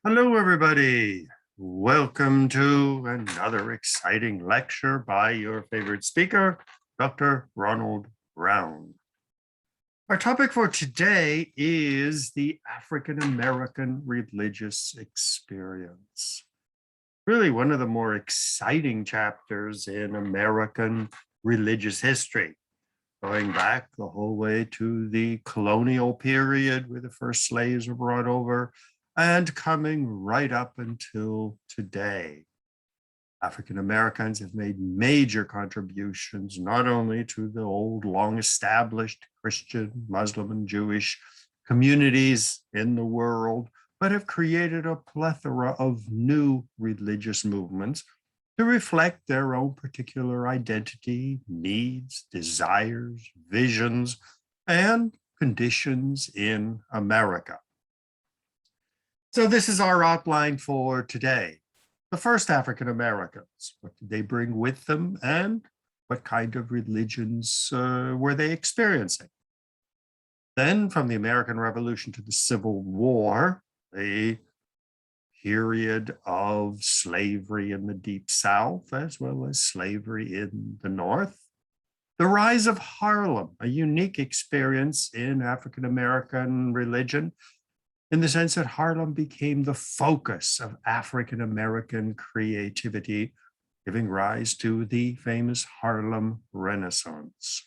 Hello, everybody. Welcome to another exciting lecture by your favorite speaker, Dr. Ronald Brown. Our topic for today is the African-American religious experience. Really one of the more exciting chapters in American religious history, going back the whole way to the colonial period where the first slaves were brought over, and coming right up until today. African Americans have made major contributions, not only to the old, long-established Christian, Muslim, and Jewish communities in the world, but have created a plethora of new religious movements to reflect their own particular identity, needs, desires, visions, and conditions in America. So this is our outline for today. The first African Americans, what did they bring with them, and what kind of religions were they experiencing? Then from the American Revolution to the Civil War, the period of slavery in the Deep South, as well as slavery in the North. The rise of Harlem, a unique experience in African American religion, in the sense that Harlem became the focus of African-American creativity, giving rise to the famous Harlem Renaissance.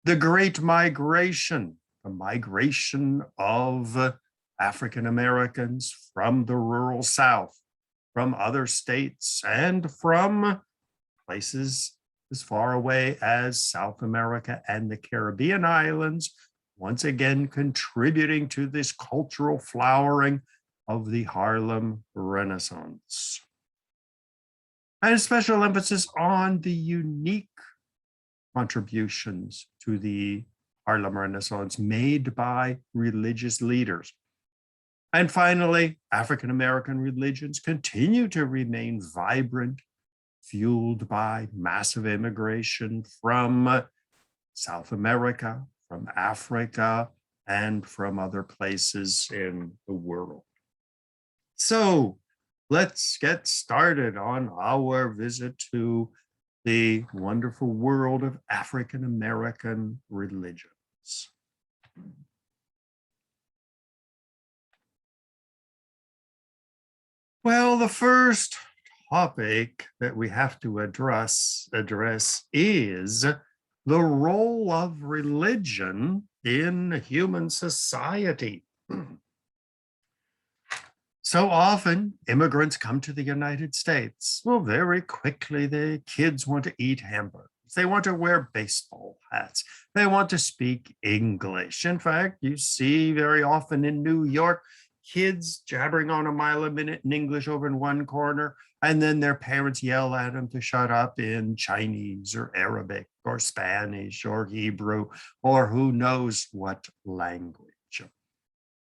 The Great Migration, the migration of African-Americans from the rural South, from other states, and from places as far away as South America and the Caribbean islands, once again contributing to this cultural flowering of the Harlem Renaissance. And a special emphasis on the unique contributions to the Harlem Renaissance made by religious leaders. And finally, African-American religions continue to remain vibrant, fueled by massive immigration from South America, from Africa, and from other places in the world. So let's get started on our visit to the wonderful world of African-American religions. Well, the first topic that we have to address is the role of religion in human society. So often, immigrants come to the United States. Well, very quickly, the kids want to eat hamburgers. They want to wear baseball hats. They want to speak English. In fact, you see very often in New York, kids jabbering on a mile a minute in English over in one corner, and then their parents yell at them to shut up in Chinese or Arabic or Spanish or Hebrew or who knows what language.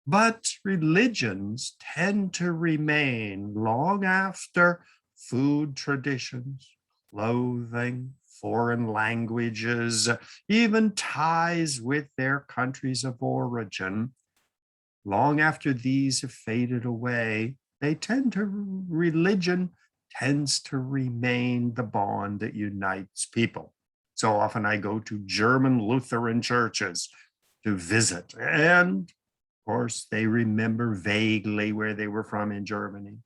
But religions tend to remain long after food traditions, clothing, foreign languages, even ties with their countries of origin. Long after these have faded away, religion tends to remain the bond that unites people. So often I go to German Lutheran churches to visit, and of course they remember vaguely where they were from in Germany.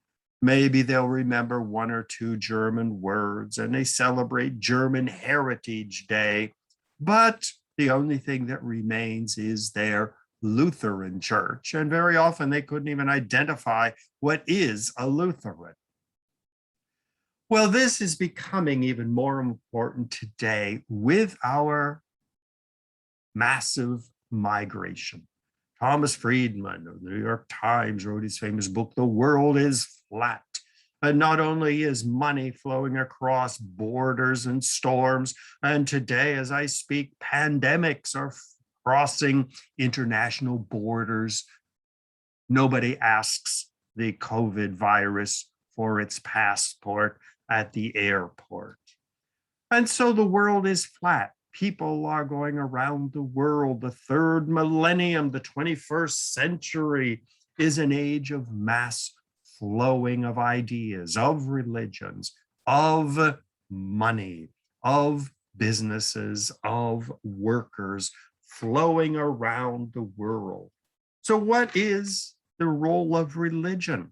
Maybe they'll remember one or two German words, and they celebrate German Heritage Day, but the only thing that remains is their Lutheran church, and very often they couldn't even identify what is a Lutheran. Well, this is becoming even more important today with our massive migration. Thomas Friedman of the New York Times wrote his famous book, The World is Flat. And not only is money flowing across borders and storms, and today as I speak, pandemics are crossing international borders. Nobody asks the COVID virus for its passport at the airport. And so the world is flat. People are going around the world. The third millennium, the 21st century, is an age of mass flowing of ideas, of religions, of money, of businesses, of workers flowing around the world. So what is the role of religion?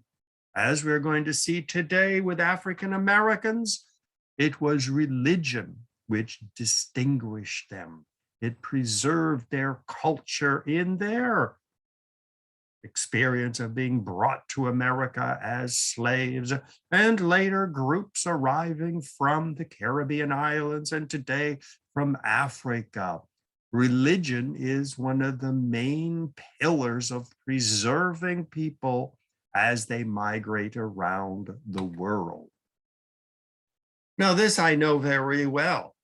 As we're going to see today with African Americans, it was religion which distinguished them. It preserved their culture in their experience of being brought to America as slaves, and later groups arriving from the Caribbean islands and today from Africa. Religion is one of the main pillars of preserving people as they migrate around the world. Now, this I know very well,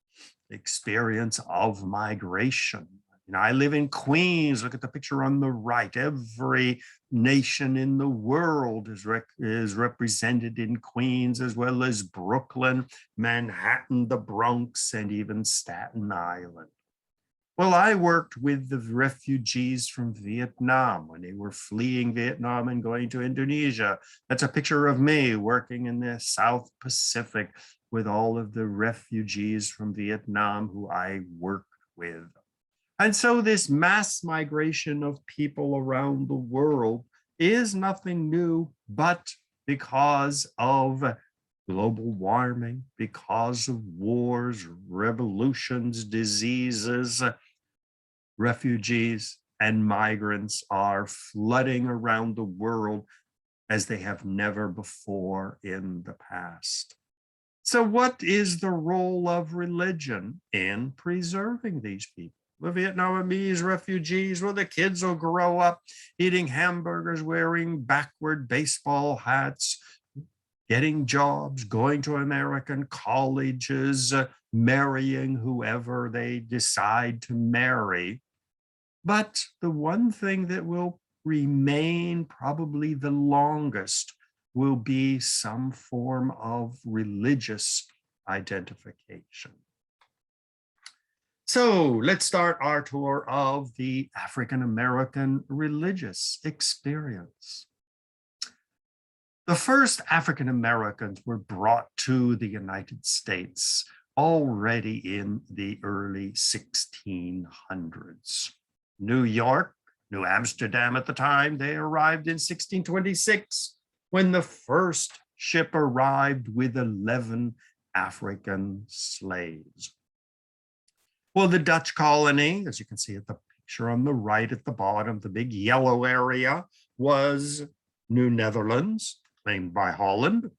experience of migration. I live in Queens. Look at the picture on the right. Every nation in the world is represented in Queens, as well as Brooklyn, Manhattan, the Bronx, and even Staten Island. Well, I worked with the refugees from Vietnam when they were fleeing Vietnam and going to Indonesia. That's a picture of me working in the South Pacific with all of the refugees from Vietnam who I worked with. And so this mass migration of people around the world is nothing new, but because of global warming, because of wars, revolutions, diseases, refugees and migrants are flooding around the world as they have never before in the past. So what is the role of religion in preserving these people? The Vietnamese refugees, well, the kids will grow up eating hamburgers, wearing backward baseball hats, getting jobs, going to American colleges, marrying whoever they decide to marry. But the one thing that will remain probably the longest will be some form of religious identification. So let's start our tour of the African-American religious experience. The first African-Americans were brought to the United States already in the early 1600s. New York, New Amsterdam at the time, they arrived in 1626 when the first ship arrived with 11 African slaves. Well, the Dutch colony, as you can see at the picture on the right at the bottom, the big yellow area was New Netherlands, claimed by Holland.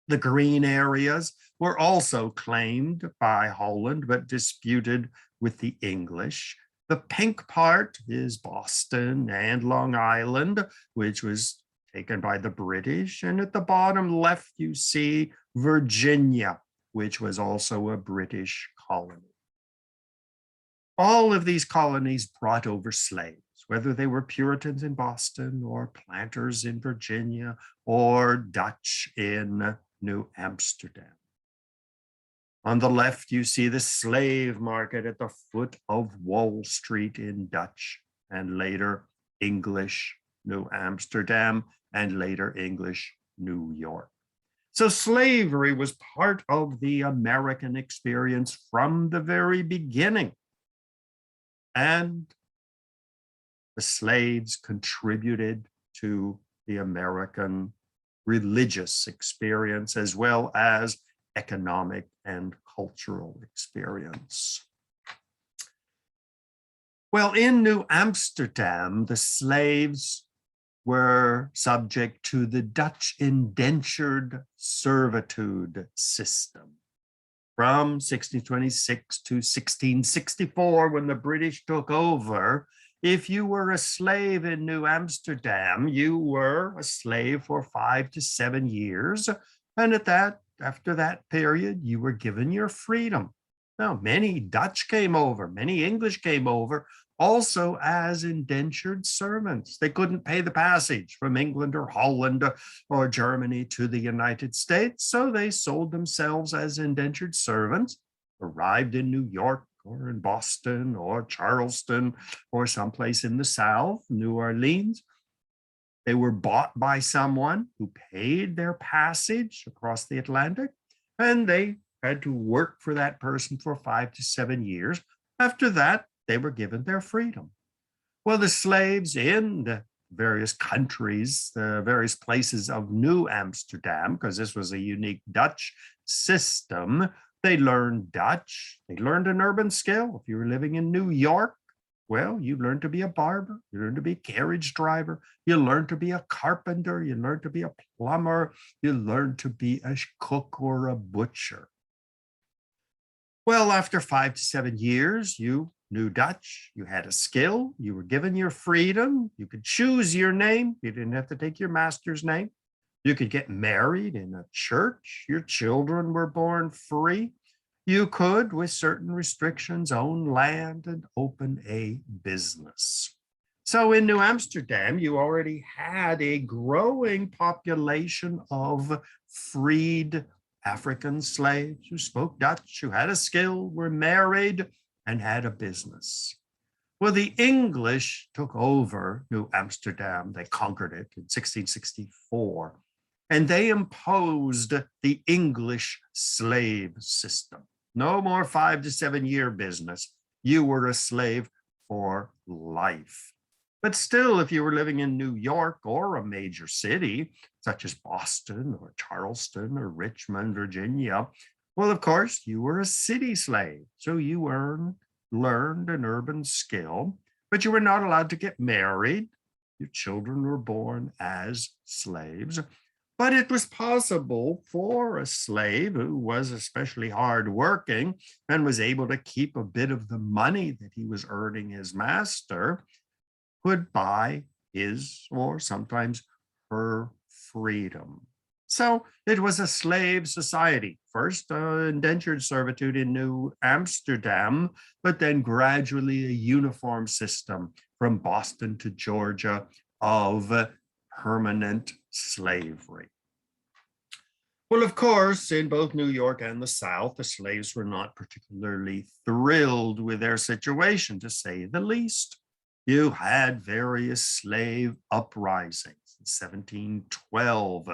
The green areas were also claimed by Holland, but disputed with the English. The pink part is Boston and Long Island, which was taken by the British. And at the bottom left, you see Virginia, which was also a British colony. All of these colonies brought over slaves, whether they were Puritans in Boston or planters in Virginia or Dutch in New Amsterdam. On the left, you see the slave market at the foot of Wall Street in Dutch and later English New Amsterdam and later English New York. So slavery was part of the American experience from the very beginning. And the slaves contributed to the American religious experience as well as economic and cultural experience. Well, in New Amsterdam, the slaves were subject to the Dutch indentured servitude system. From 1626 to 1664, when the British took over, if you were a slave in New Amsterdam, you were a slave for 5 to 7 years. And after that period, you were given your freedom. Now, many Dutch came over, many English came over, also as indentured servants. They couldn't pay the passage from England or Holland or Germany to the United States, so they sold themselves as indentured servants, arrived in New York or in Boston or Charleston or someplace in the South, New Orleans, They were bought by someone who paid their passage across the Atlantic, and they had to work for that person for 5 to 7 years. After that, they were given their freedom. Well, the slaves in the various countries, the various places of New Amsterdam, because this was a unique Dutch system, they learned Dutch. They learned an urban skill. If you were living in New York, well, you learned to be a barber, you learned to be a carriage driver, you learned to be a carpenter, you learned to be a plumber, you learned to be a cook or a butcher. Well, after 5 to 7 years, you knew Dutch, you had a skill, you were given your freedom, you could choose your name, you didn't have to take your master's name. You could get married in a church, your children were born free. You could, with certain restrictions, own land and open a business. So in New Amsterdam, you already had a growing population of freed African slaves who spoke Dutch, who had a skill, were married, and had a business. Well, the English took over New Amsterdam. They conquered it in 1664, and they imposed the English slave system. No more 5 to 7 year business. You were a slave for life. But still, if you were living in New York or a major city, such as Boston or Charleston or Richmond, Virginia, well, of course, you were a city slave. So you learned an urban skill, but you were not allowed to get married. Your children were born as slaves. But it was possible for a slave who was especially hardworking and was able to keep a bit of the money that he was earning his master, could buy his or sometimes her freedom. So it was a slave society, first indentured servitude in New Amsterdam, but then gradually a uniform system from Boston to Georgia of permanent slavery. Well, of course, in both New York and the South, the slaves were not particularly thrilled with their situation, to say the least. You had various slave uprisings. In 1712,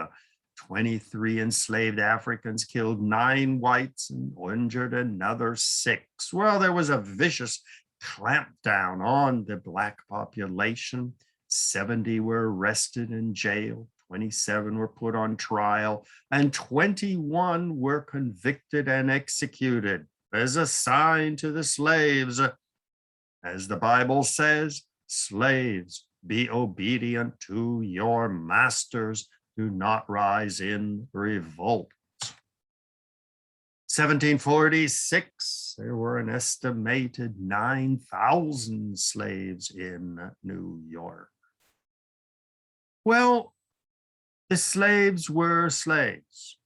23 enslaved Africans killed 9 whites and injured another 6. Well, there was a vicious clampdown on the Black population. 70 were arrested and jailed, 27 were put on trial, and 21 were convicted and executed as a sign to the slaves. As the Bible says, slaves, be obedient to your masters, do not rise in revolt. 1746, there were an estimated 9,000 slaves in New York. Well, the slaves were slaves.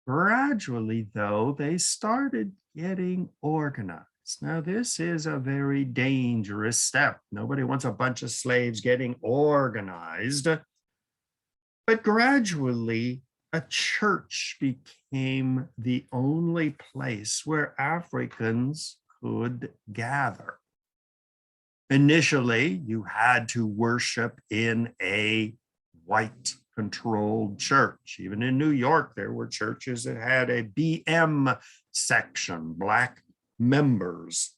Gradually, though, they started getting organized. Now, this is a very dangerous step. Nobody wants a bunch of slaves getting organized. But gradually, a church became the only place where Africans could gather. Initially, you had to worship in a white-controlled church. Even in New York, there were churches that had a BM section, Black members.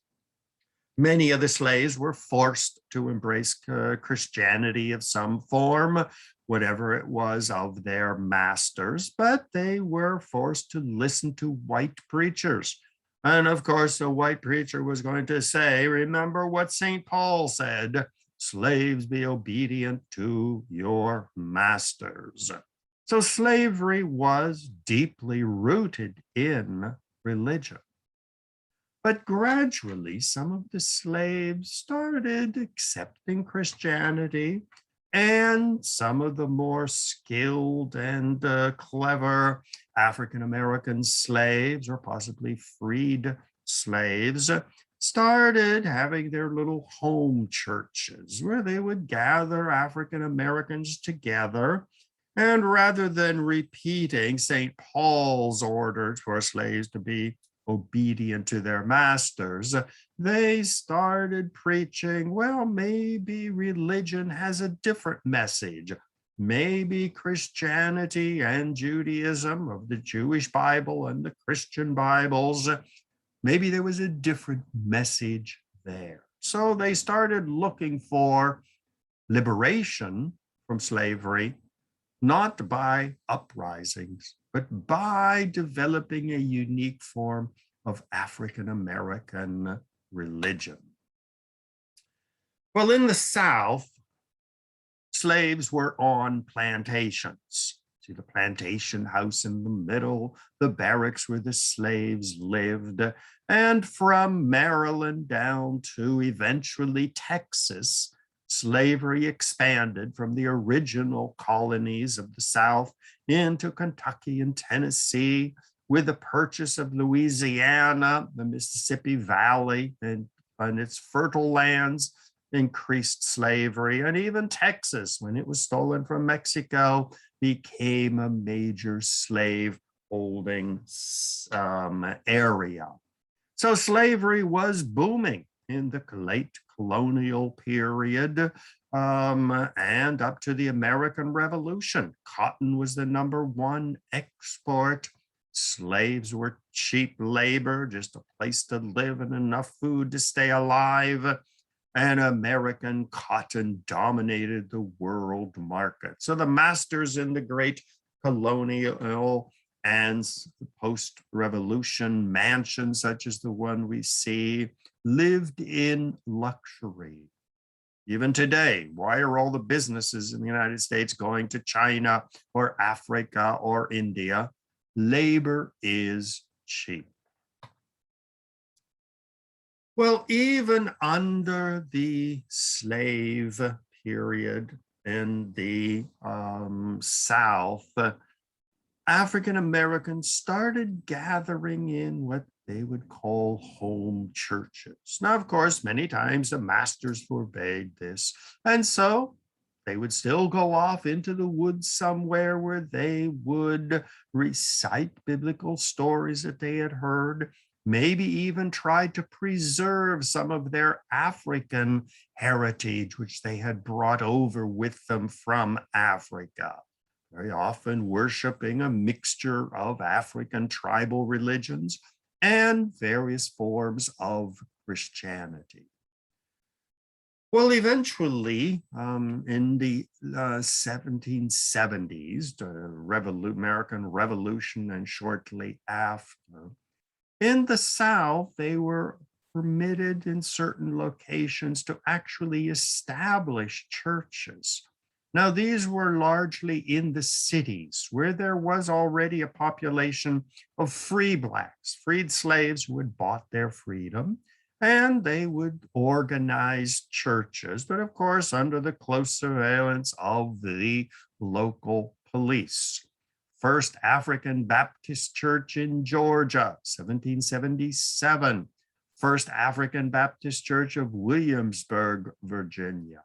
Many of the slaves were forced to embrace Christianity of some form, whatever it was of their masters, but they were forced to listen to white preachers. And of course, a white preacher was going to say, remember what St. Paul said, slaves, be obedient to your masters. So slavery was deeply rooted in religion. But gradually, some of the slaves started accepting Christianity, and some of the more skilled and clever African-American slaves, or possibly freed slaves, started having their little home churches where they would gather African-Americans together. And rather than repeating St. Paul's orders for slaves to be obedient to their masters, they started preaching, well, maybe religion has a different message. maybe Christianity and Judaism, of the Jewish Bible and the Christian Bibles, maybe there was a different message there. So they started looking for liberation from slavery, not by uprisings, but by developing a unique form of African-American religion. Well, in the South, slaves were on plantations. See the plantation house in the middle, the barracks where the slaves lived, and from Maryland down to eventually Texas, slavery expanded from the original colonies of the South into Kentucky and Tennessee. With the purchase of Louisiana, the Mississippi Valley, and its fertile lands, increased slavery, and even Texas, when it was stolen from Mexico, became a major slave holding area. So slavery was booming in the late colonial period and up to the American Revolution. Cotton was the #1 export. Slaves were cheap labor, just a place to live and enough food to stay alive. And American cotton dominated the world market. So the masters in the great colonial and post-revolution mansions, such as the one we see, lived in luxury. Even today, why are all the businesses in the United States going to China or Africa or India? Labor is cheap. Well, even under the slave period in the South, African Americans started gathering in what they would call home churches. Now, of course, many times the masters forbade this, and so they would still go off into the woods somewhere where they would recite biblical stories that they had heard, maybe even tried to preserve some of their African heritage, which they had brought over with them from Africa, very often worshiping a mixture of African tribal religions and various forms of Christianity. Well, eventually, in the 1770s, the American Revolution, and shortly after, in the South, they were permitted in certain locations to actually establish churches. Now, these were largely in the cities where there was already a population of free Blacks, freed slaves who had bought their freedom, and they would organize churches, but of course, under the close surveillance of the local police. First African Baptist Church in Georgia, 1777. First African Baptist Church of Williamsburg, Virginia.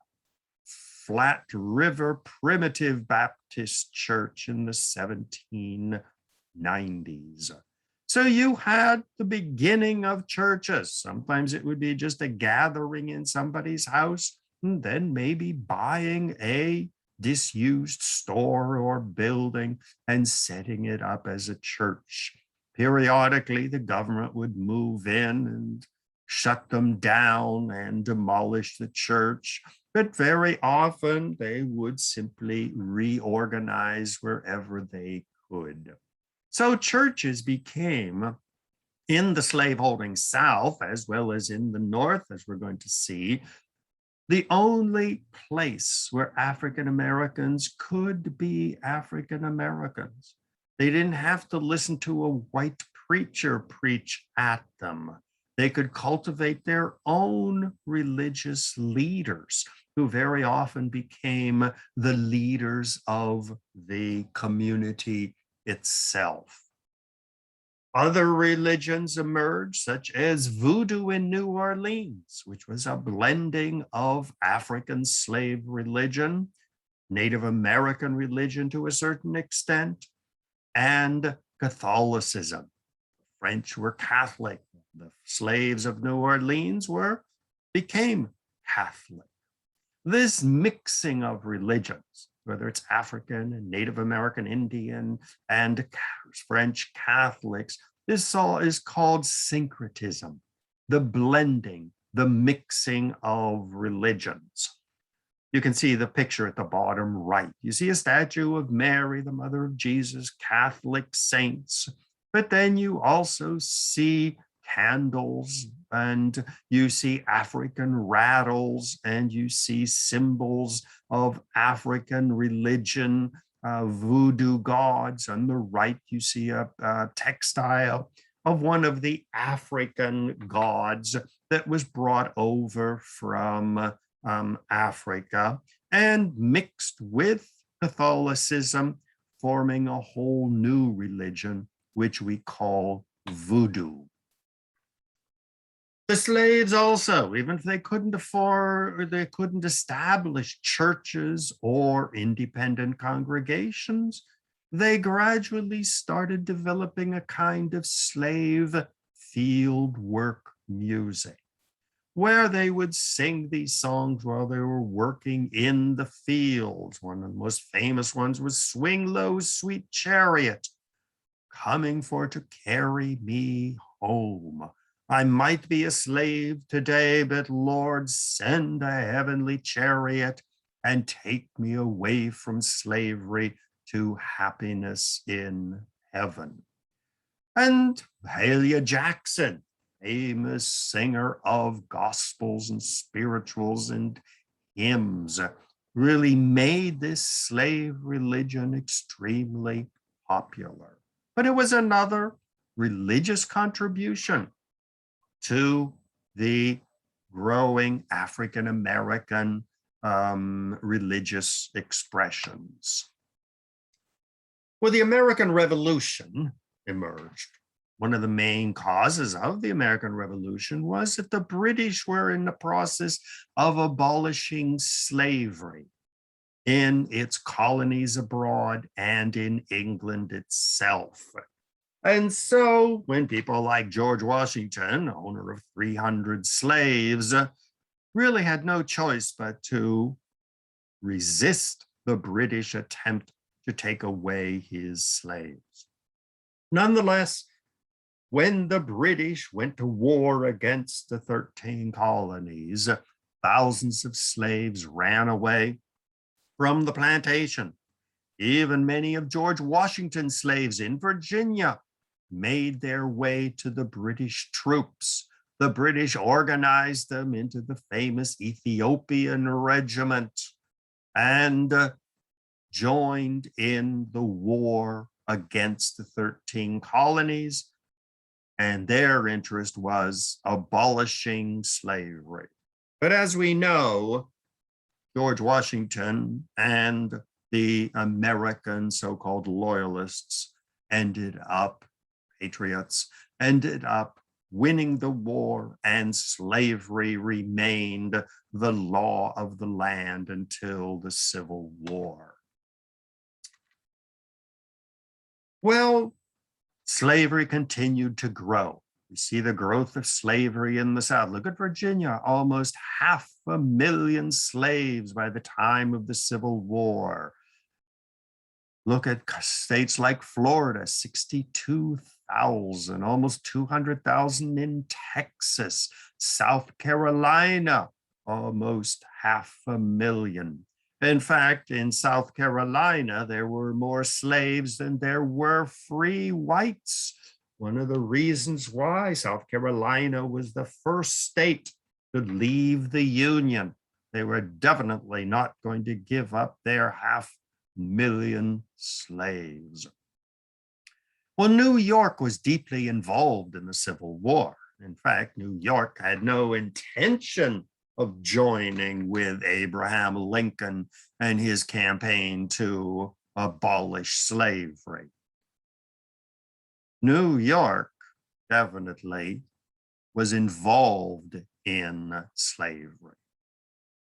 Flat River Primitive Baptist Church in the 1790s. So you had the beginning of churches. Sometimes it would be just a gathering in somebody's house, and then maybe buying a disused store or building and setting it up as a church. Periodically, the government would move in and shut them down and demolish the church. But very often they would simply reorganize wherever they could. So churches became, in the slaveholding South, as well as in the North, as we're going to see, the only place where African Americans could be African Americans. They didn't have to listen to a white preacher preach at them. They could cultivate their own religious leaders, who very often became the leaders of the community itself. Other religions emerged, such as Voodoo in New Orleans, which was a blending of African slave religion, Native American religion to a certain extent, and Catholicism. The French were Catholic. The slaves of New Orleans became Catholic. This mixing of religions whether it's African and Native American Indian and French Catholics. This all is called syncretism, the blending, the mixing of religions. You can see the picture at the bottom right. You see a statue of Mary, the mother of Jesus, Catholic saints, but then you also see candles, and you see African rattles, and you see symbols of African religion, voodoo gods. On the right, you see a textile of one of the African gods that was brought over from Africa and mixed with Catholicism, forming a whole new religion, which we call Voodoo. The slaves also, even if they couldn't afford, or they couldn't establish churches or independent congregations, they gradually started developing a kind of slave field work music, where they would sing these songs while they were working in the fields. One of the most famous ones was "Swing Low, Sweet Chariot, coming for to carry me home. I might be a slave today, but Lord, send a heavenly chariot and take me away from slavery to happiness in heaven." And Halia Jackson, famous singer of gospels and spirituals and hymns, really made this slave religion extremely popular. But it was another religious contribution to the growing African-American religious expressions. Well, the American Revolution emerged. One of the main causes of the American Revolution was that the British were in the process of abolishing slavery in its colonies abroad and in England itself. And so when people like George Washington, owner of 300 slaves, really had no choice but to resist the British attempt to take away his slaves. Nonetheless, when the British went to war against the 13 colonies, thousands of slaves ran away from the plantation. Even many of George Washington's slaves in Virginia made their way to the British troops. The British organized them into the famous Ethiopian regiment and joined in the war against the 13 colonies. And their interest was abolishing slavery. But as we know, George Washington and the American so-called loyalists patriots ended up winning the war, and slavery remained the law of the land until the Civil War. Well, slavery continued to grow. We see the growth of slavery in the South. Look at Virginia, almost 500,000 slaves by the time of the Civil War. Look at states like Florida, 62,000, almost 200,000 in Texas. South Carolina, almost 500,000. In fact, in South Carolina, there were more slaves than there were free whites. One of the reasons why South Carolina was the first state to leave the Union. They were definitely not going to give up their 500,000 slaves. Well, New York was deeply involved in the Civil War. In fact, New York had no intention of joining with Abraham Lincoln and his campaign to abolish slavery. New York definitely was involved in slavery.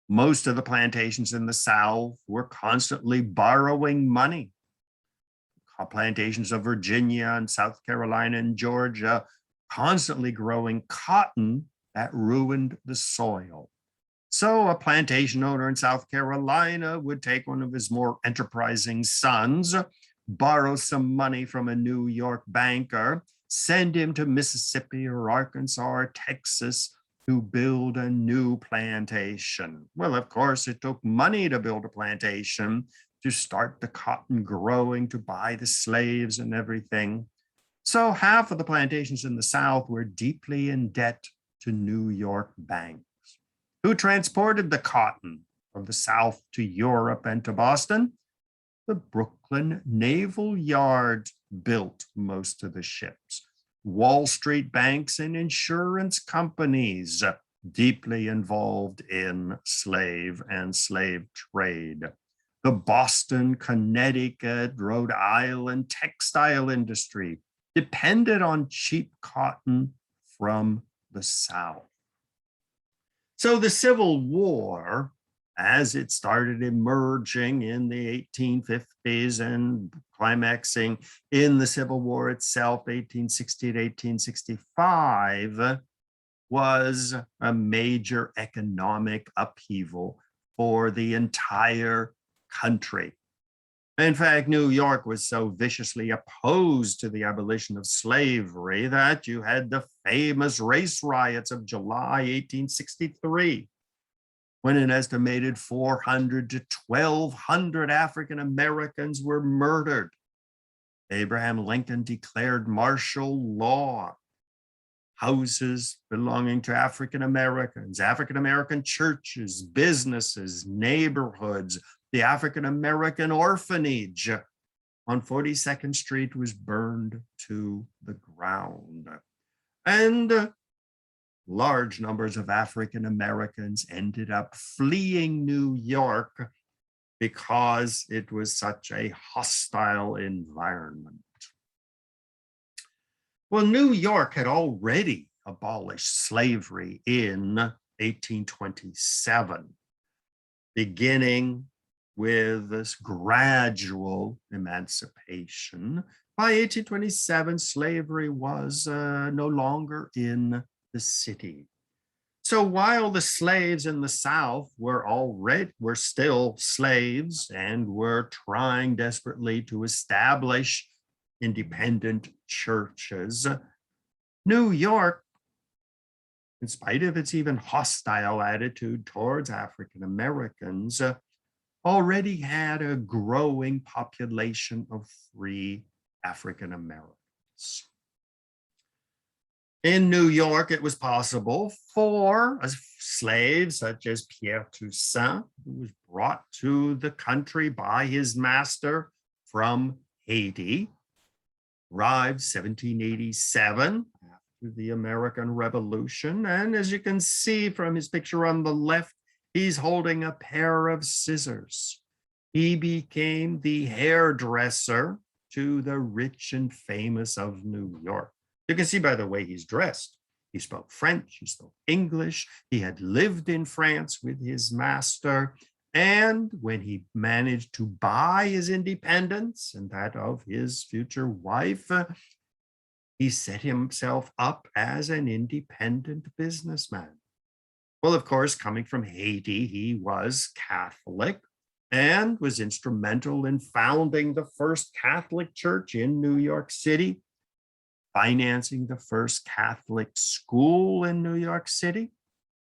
Most of the plantations in the South were constantly borrowing money. Plantations of Virginia and South Carolina and Georgia constantly growing cotton that ruined the soil. So a plantation owner in South Carolina would take one of his more enterprising sons, borrow some money from a New York banker, send him to Mississippi or Arkansas or Texas to build a new plantation. Well, of course, it took money to build a plantation, to start the cotton growing, to buy the slaves and everything. So half of the plantations in the South were deeply in debt to New York banks. Who transported the cotton from the South to Europe and to Boston? The Brooklyn Naval Yard built most of the ships. Wall Street banks and insurance companies deeply involved in slave and slave trade. The Boston, Connecticut, Rhode Island textile industry depended on cheap cotton from the South. So the Civil War, as it started emerging in the 1850s and climaxing in the Civil War itself, 1860 to 1865, was a major economic upheaval for the entire country. In fact, New York was so viciously opposed to the abolition of slavery that you had the famous race riots of July 1863, when an estimated 400 to 1,200 African Americans were murdered. Abraham Lincoln declared martial law. Houses belonging to African Americans, African American churches, businesses, neighborhoods, the African American orphanage on 42nd Street was burned to the ground. And large numbers of African Americans ended up fleeing New York because it was such a hostile environment. Well, New York had already abolished slavery in 1827, beginning with this gradual emancipation. By 1827, slavery was no longer in the city. So while the slaves in the South were still slaves and were trying desperately to establish independent churches, New York, in spite of its even hostile attitude towards African Americans, already had a growing population of free African Americans. In New York, it was possible for slaves such as Pierre Toussaint, who was brought to the country by his master from Haiti, arrived 1787 after the American Revolution. And as you can see from his picture on the left, he's holding a pair of scissors. He became the hairdresser to the rich and famous of New York. You can see by the way he's dressed. He spoke French, he spoke English, he had lived in France with his master. And when he managed to buy his independence and that of his future wife, he set himself up as an independent businessman. Well, of course, coming from Haiti, he was Catholic and was instrumental in founding the first Catholic church in New York City, financing the first Catholic school in New York City.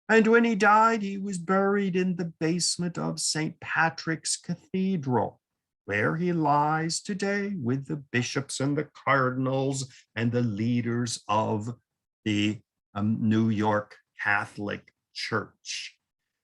And when he died, he was buried in the basement of St. Patrick's Cathedral, where he lies today with the bishops and the cardinals and the leaders of the New York Catholic Church.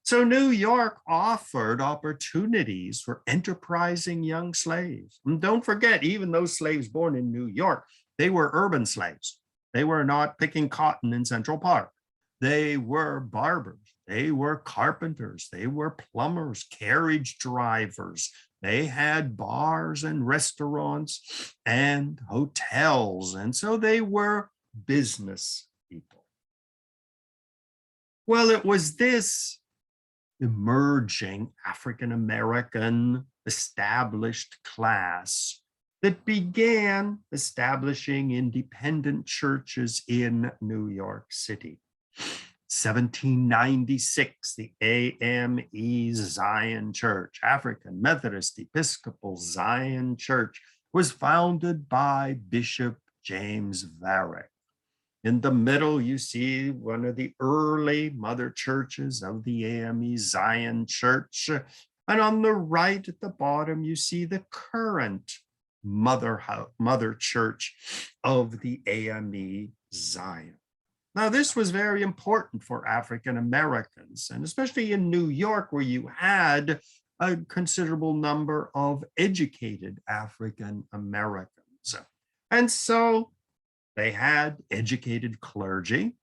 So New York offered opportunities for enterprising young slaves. And don't forget, even those slaves born in New York, they were urban slaves. They were not picking cotton in Central Park. They were barbers. They were carpenters. They were plumbers, carriage drivers. They had bars and restaurants and hotels. And so they were business people. Well, it was this emerging African-American established class that began establishing independent churches in New York City. 1796, the AME Zion Church, African Methodist Episcopal Zion Church, was founded by Bishop James Varick. In the middle, you see one of the early mother churches of the AME Zion Church. And on the right at the bottom, you see the current mother church of the AME Zion. Now, this was very important for African Americans, and especially in New York, where you had a considerable number of educated African Americans. And so they had educated clergy.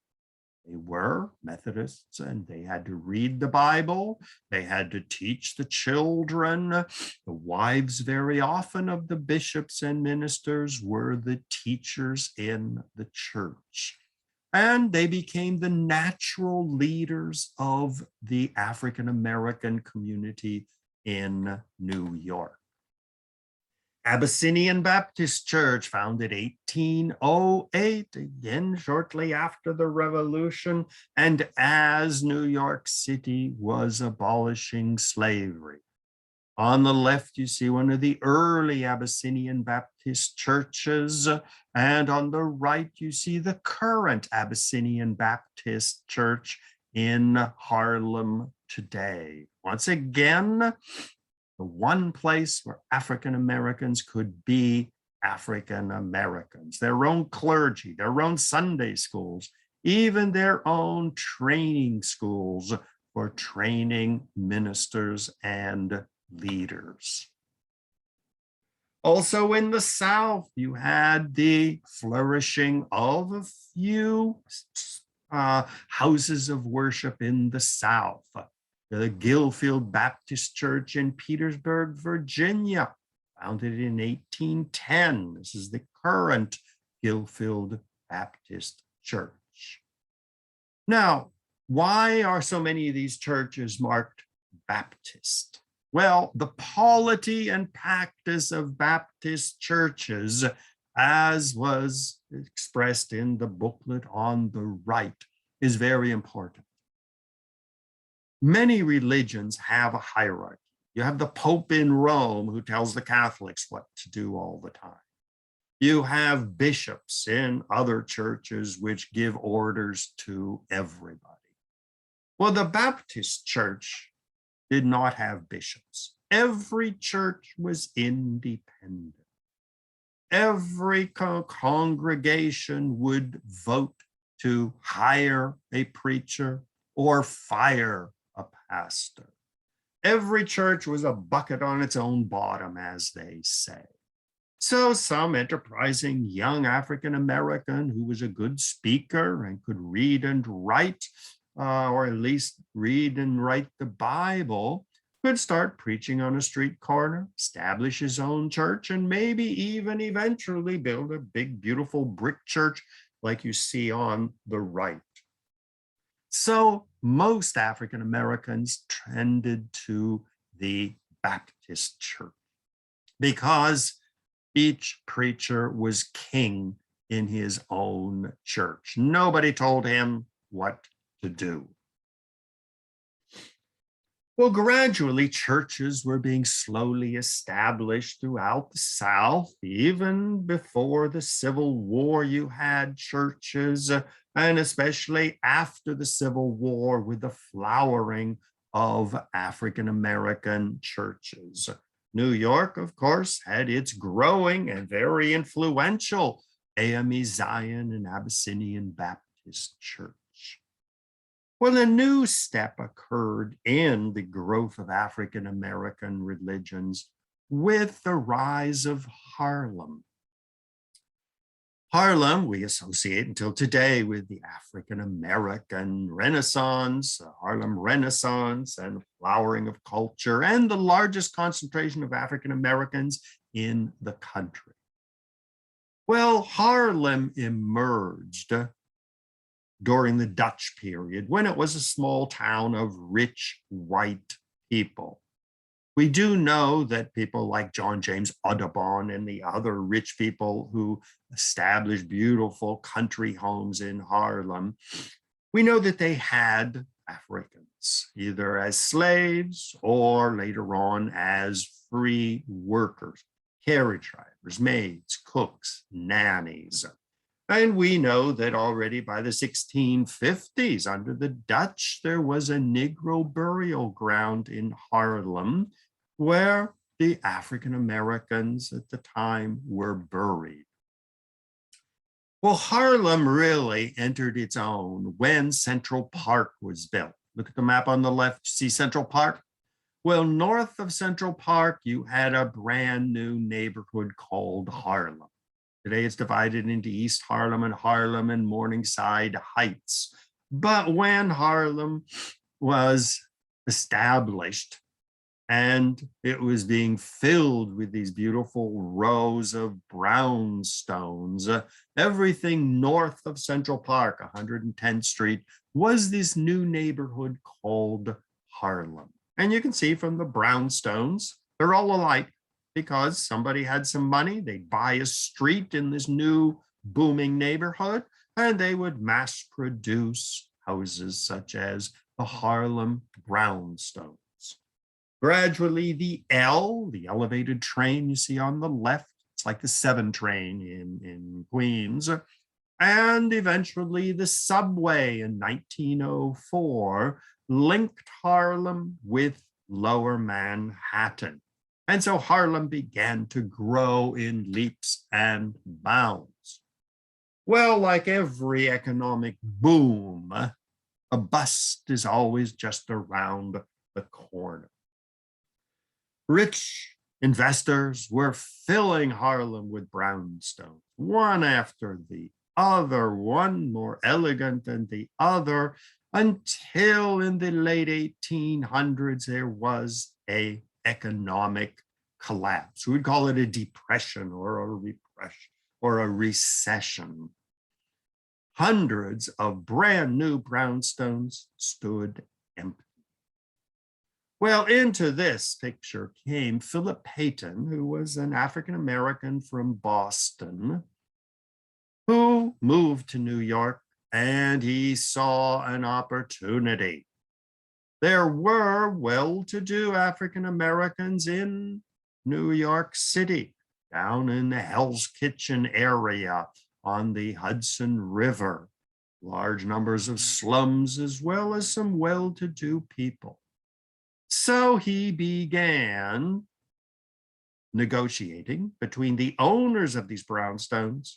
They were Methodists, and they had to read the Bible. They had to teach the children. The wives, very often, of the bishops and ministers were the teachers in the church. And they became the natural leaders of the African American community in New York. Abyssinian Baptist Church, founded 1808, again shortly after the Revolution, and as New York City was abolishing slavery. On the left, you see one of the early Abyssinian Baptist churches, and on the right, you see the current Abyssinian Baptist Church in Harlem today. Once again, the one place where African Americans could be African Americans, their own clergy, their own Sunday schools, even their own training schools for training ministers and leaders. Also in the South, you had the flourishing of a few houses of worship in the South. The Gilfield Baptist Church in Petersburg, Virginia, founded in 1810. This is the current Gilfield Baptist Church. Now, why are so many of these churches marked Baptist? Well, the polity and practice of Baptist churches, as was expressed in the booklet on the right, is very important. Many religions have a hierarchy. You have the Pope in Rome who tells the Catholics what to do all the time. You have bishops in other churches which give orders to everybody. Well, the Baptist church did not have bishops. Every church was independent. Every congregation would vote to hire a preacher or fire a pastor. Every church was a bucket on its own bottom, as they say. So some enterprising young African American who was a good speaker and could read and write, or at least read and write the Bible, could start preaching on a street corner, establish his own church, and maybe even eventually build a big, beautiful brick church like you see on the right. So most African Americans tended to the Baptist church because each preacher was king in his own church. Nobody told him what to do. Well, gradually, churches were being slowly established throughout the South. Even before the Civil War, you had churches, and especially after the Civil War, with the flowering of African American churches. New York, of course, had its growing and very influential AME Zion and Abyssinian Baptist Church. Well, a new step occurred in the growth of African American religions with the rise of Harlem. Harlem, we associate until today with the African American Renaissance, the Harlem Renaissance, and flowering of culture, and the largest concentration of African Americans in the country. Well, Harlem emerged during the Dutch period, when it was a small town of rich white people. We do know that people like John James Audubon and the other rich people who established beautiful country homes in Harlem We know that they had Africans, either as slaves or later on as free workers, carriage drivers, maids, cooks, nannies. And we know that already by the 1650s, under the Dutch, there was a Negro burial ground in Harlem where the African Americans at the time were buried. Well, Harlem really entered its own when Central Park was built. Look at the map on the left, see Central Park? Well, north of Central Park, you had a brand new neighborhood called Harlem. Today it's divided into East Harlem and Morningside Heights. But when Harlem was established and it was being filled with these beautiful rows of brownstones, everything north of Central Park, 110th Street, was this new neighborhood called Harlem. And you can see from the brownstones, they're all alike because somebody had some money, they'd buy a street in this new booming neighborhood, and they would mass produce houses such as the Harlem brownstones. Gradually, the L, the elevated train you see on the left, it's like the 7 train in Queens, and eventually the subway in 1904 linked Harlem with Lower Manhattan. And so Harlem began to grow in leaps and bounds. Well, like every economic boom, a bust is always just around the corner. Rich investors were filling Harlem with brownstones, one after the other, one more elegant than the other, until in the late 1800s, there was an economic collapse. We'd call it a depression or a recession. Hundreds of brand new brownstones stood empty. Well, into this picture came Phillip Payton, who was an African-American from Boston, who moved to New York, and he saw an opportunity. There were well-to-do African-Americans in New York City, down in the Hell's Kitchen area on the Hudson River, large numbers of slums, as well as some well-to-do people. So he began negotiating between the owners of these brownstones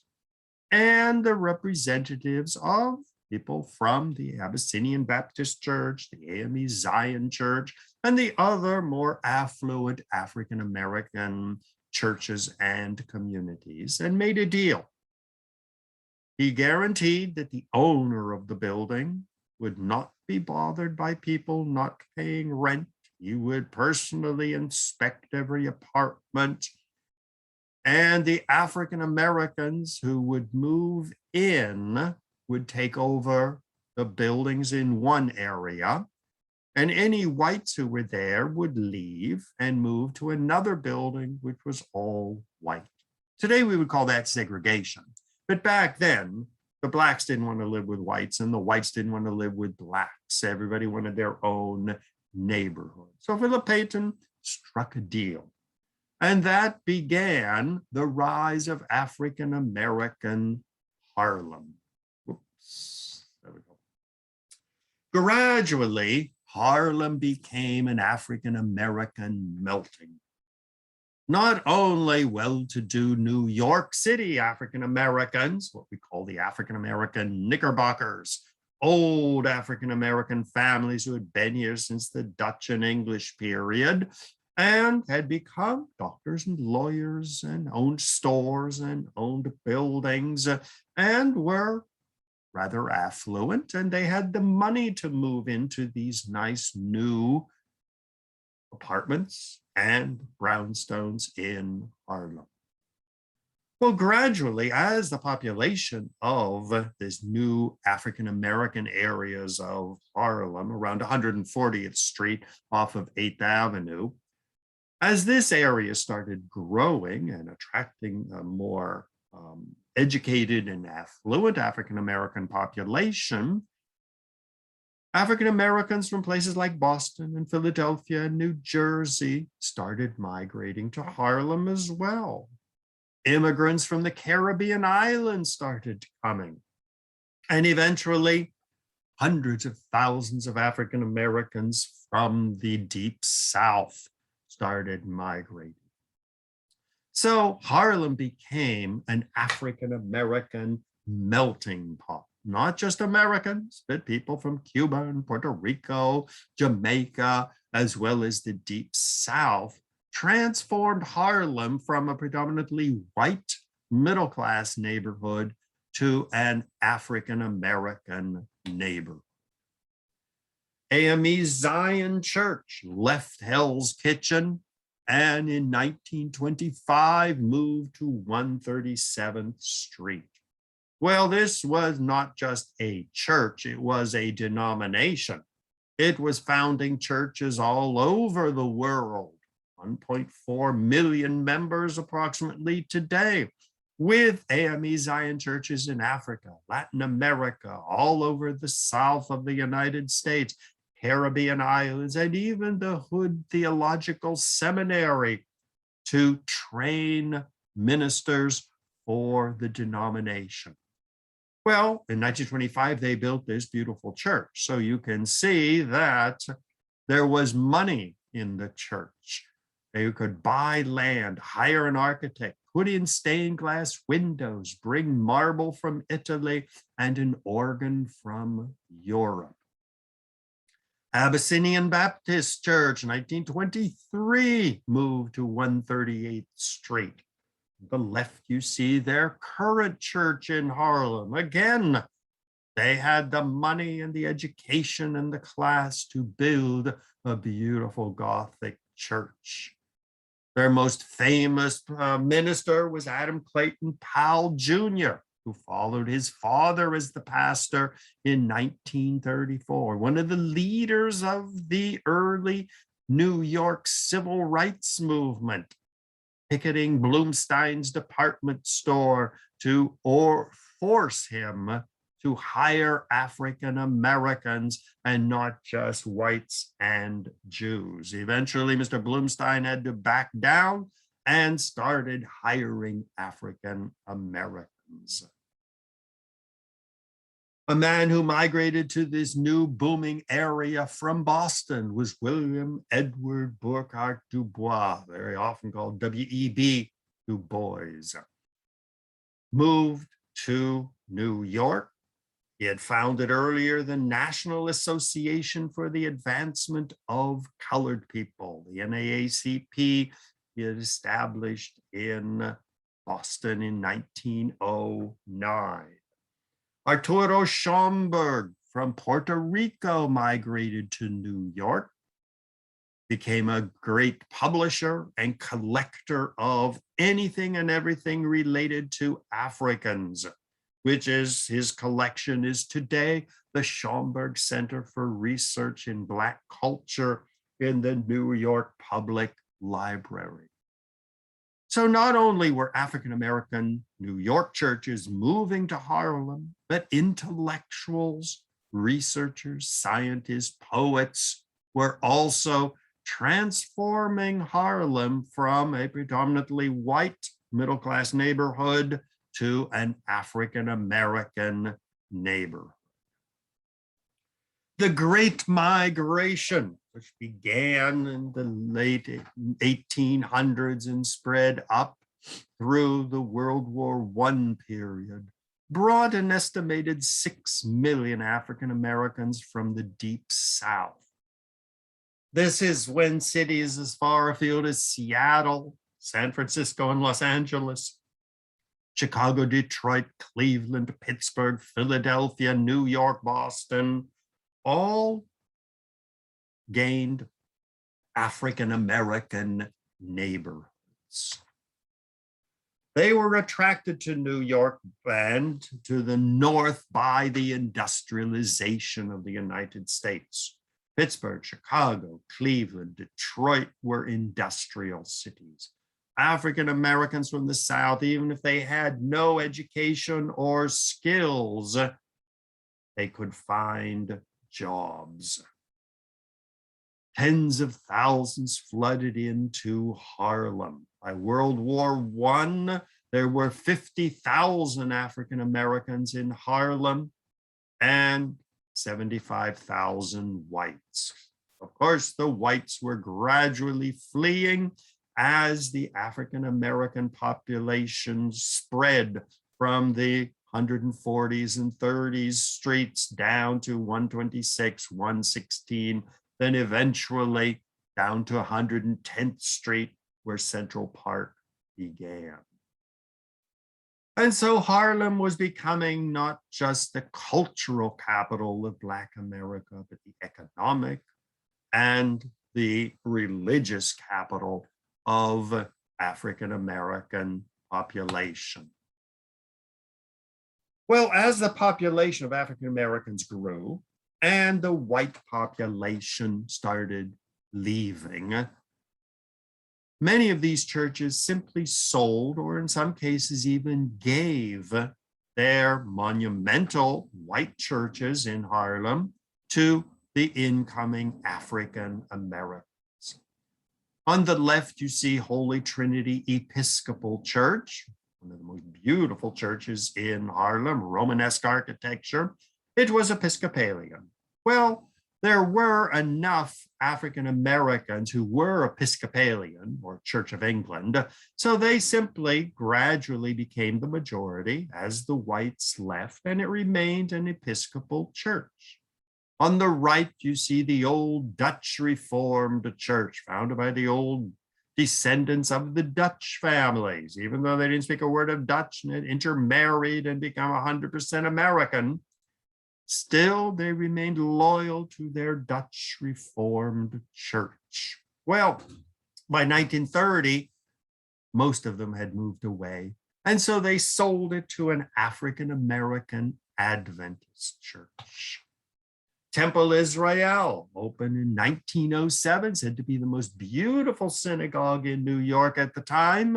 and the representatives of people from the Abyssinian Baptist Church, the AME Zion Church, and the other more affluent African-American churches and communities, and made a deal. He guaranteed that the owner of the building would not be bothered by people not paying rent. He would personally inspect every apartment, and the African Americans who would move in would take over the buildings in one area, and any whites who were there would leave and move to another building, which was all white. Today, we would call that segregation. But back then, the blacks didn't want to live with whites, and the whites didn't want to live with blacks. Everybody wanted their own neighborhood. So Phillip Payton struck a deal. And that began the rise of African-American Harlem. Whoops, there we go. Gradually, Harlem became an African-American melting. Not only well-to-do New York City African-Americans, what we call the African-American Knickerbockers, old African-American families who had been here since the Dutch and English period and had become doctors and lawyers and owned stores and owned buildings and were rather affluent, and they had the money to move into these nice new apartments and brownstones in Harlem. Well, gradually, as the population of this new African-American areas of Harlem, around 140th Street off of 8th Avenue, as this area started growing and attracting a more educated and affluent African-American population, African Americans from places like Boston and Philadelphia and New Jersey started migrating to Harlem as well. Immigrants from the Caribbean islands started coming. And eventually, hundreds of thousands of African Americans from the deep South started migrating. So Harlem became an African American melting pot. Not just Americans, but people from Cuba and Puerto Rico, Jamaica, as well as the deep South, transformed Harlem from a predominantly white middle-class neighborhood to an African-American neighborhood. AME Zion Church left Hell's Kitchen and in 1925 moved to 137th Street. Well, this was not just a church, it was a denomination. It was founding churches all over the world, 1.4 million members approximately today, with AME Zion churches in Africa, Latin America, all over the south of the United States, Caribbean islands, and even the Hood Theological Seminary to train ministers for the denomination. Well, in 1925, they built this beautiful church. So you can see that there was money in the church. They could buy land, hire an architect, put in stained glass windows, bring marble from Italy, and an organ from Europe. Abyssinian Baptist Church, 1923, moved to 138th Street. On the left, you see their current church in Harlem. Again, they had the money and the education and the class to build a beautiful Gothic church. Their most famous minister was Adam Clayton Powell Jr., who followed his father as the pastor in 1934, one of the leaders of the early New York civil rights movement, picketing Bloomstein's department store to force him to hire African Americans and not just whites and Jews. Eventually, Mr. Bloomstein had to back down and started hiring African Americans. A man who migrated to this new booming area from Boston was William Edward Burkhart Dubois, very often called W.E.B. Du Bois. Moved to New York. He had founded earlier the National Association for the Advancement of Colored People, the NAACP. He had established in Boston in 1909. Arturo Schaumburg from Puerto Rico migrated to New York, became a great publisher and collector of anything and everything related to Africans, which is his collection is today the Schaumburg Center for Research in Black Culture in the New York Public Library. So not only were African-American New York churches moving to Harlem, but intellectuals, researchers, scientists, poets were also transforming Harlem from a predominantly white middle-class neighborhood to an African-American neighborhood. The Great Migration, which began in the late 1800s and spread up through the World War I period, brought an estimated 6 million African Americans from the Deep South. This is when cities as far afield as Seattle, San Francisco, and Los Angeles, Chicago, Detroit, Cleveland, Pittsburgh, Philadelphia, New York, Boston, all gained African-American neighborhoods. They were attracted to New York and to the north by the industrialization of the United States. Pittsburgh, Chicago, Cleveland, Detroit were industrial cities. African Americans from the South, even if they had no education or skills, they could find jobs. Tens of thousands flooded into Harlem. By World War I, there were 50,000 African Americans in Harlem and 75,000 whites. Of course, the whites were gradually fleeing as the African American population spread from the 140s and 30s streets down to 126, 116, then eventually down to 110th Street, where Central Park began. And so Harlem was becoming not just the cultural capital of Black America, but the economic and the religious capital of African American population. Well, as the population of African Americans grew and the white population started leaving, many of these churches simply sold, or in some cases even gave, their monumental white churches in Harlem to the incoming African Americans. On the left, you see Holy Trinity Episcopal Church, one of the most beautiful churches in Harlem, Romanesque architecture. It was Episcopalian. Well, there were enough African Americans who were Episcopalian, or Church of England, so they simply gradually became the majority as the whites left, and it remained an Episcopal church. On the right, you see the old Dutch Reformed Church, founded by the old descendants of the Dutch families. Even though they didn't speak a word of Dutch and had intermarried and become 100% American, still they remained loyal to their Dutch Reformed Church. Well, by 1930, most of them had moved away, and so they sold it to an African American Adventist church. Temple Israel, opened in 1907, said to be the most beautiful synagogue in New York at the time.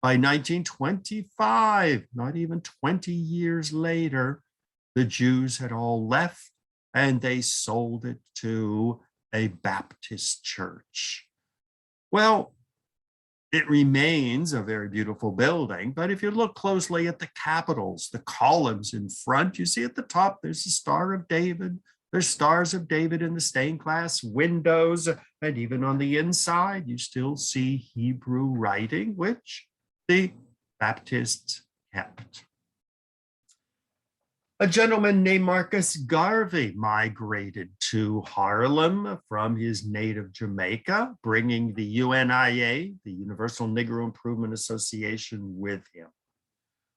By 1925, not even 20 years later, the Jews had all left and they sold it to a Baptist church. Well, it remains a very beautiful building, but if you look closely at the capitals, the columns in front, you see at the top, there's the Star of David. There's stars of David in the stained glass windows, and even on the inside, you still see Hebrew writing, which the Baptists kept. A gentleman named Marcus Garvey migrated to Harlem from his native Jamaica, bringing the UNIA, the Universal Negro Improvement Association, with him.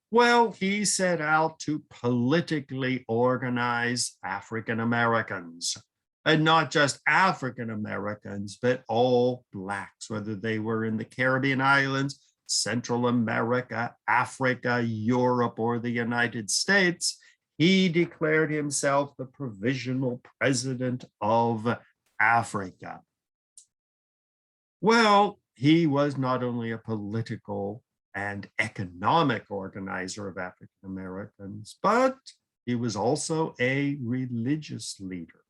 Well, he set out to politically organize African Americans, and not just African Americans, but all Blacks, whether they were in the Caribbean islands, Central America, Africa, Europe, or the United States. He declared himself the provisional president of Africa. Well, he was not only a political and economic organizer of African Americans, but he was also a religious leader.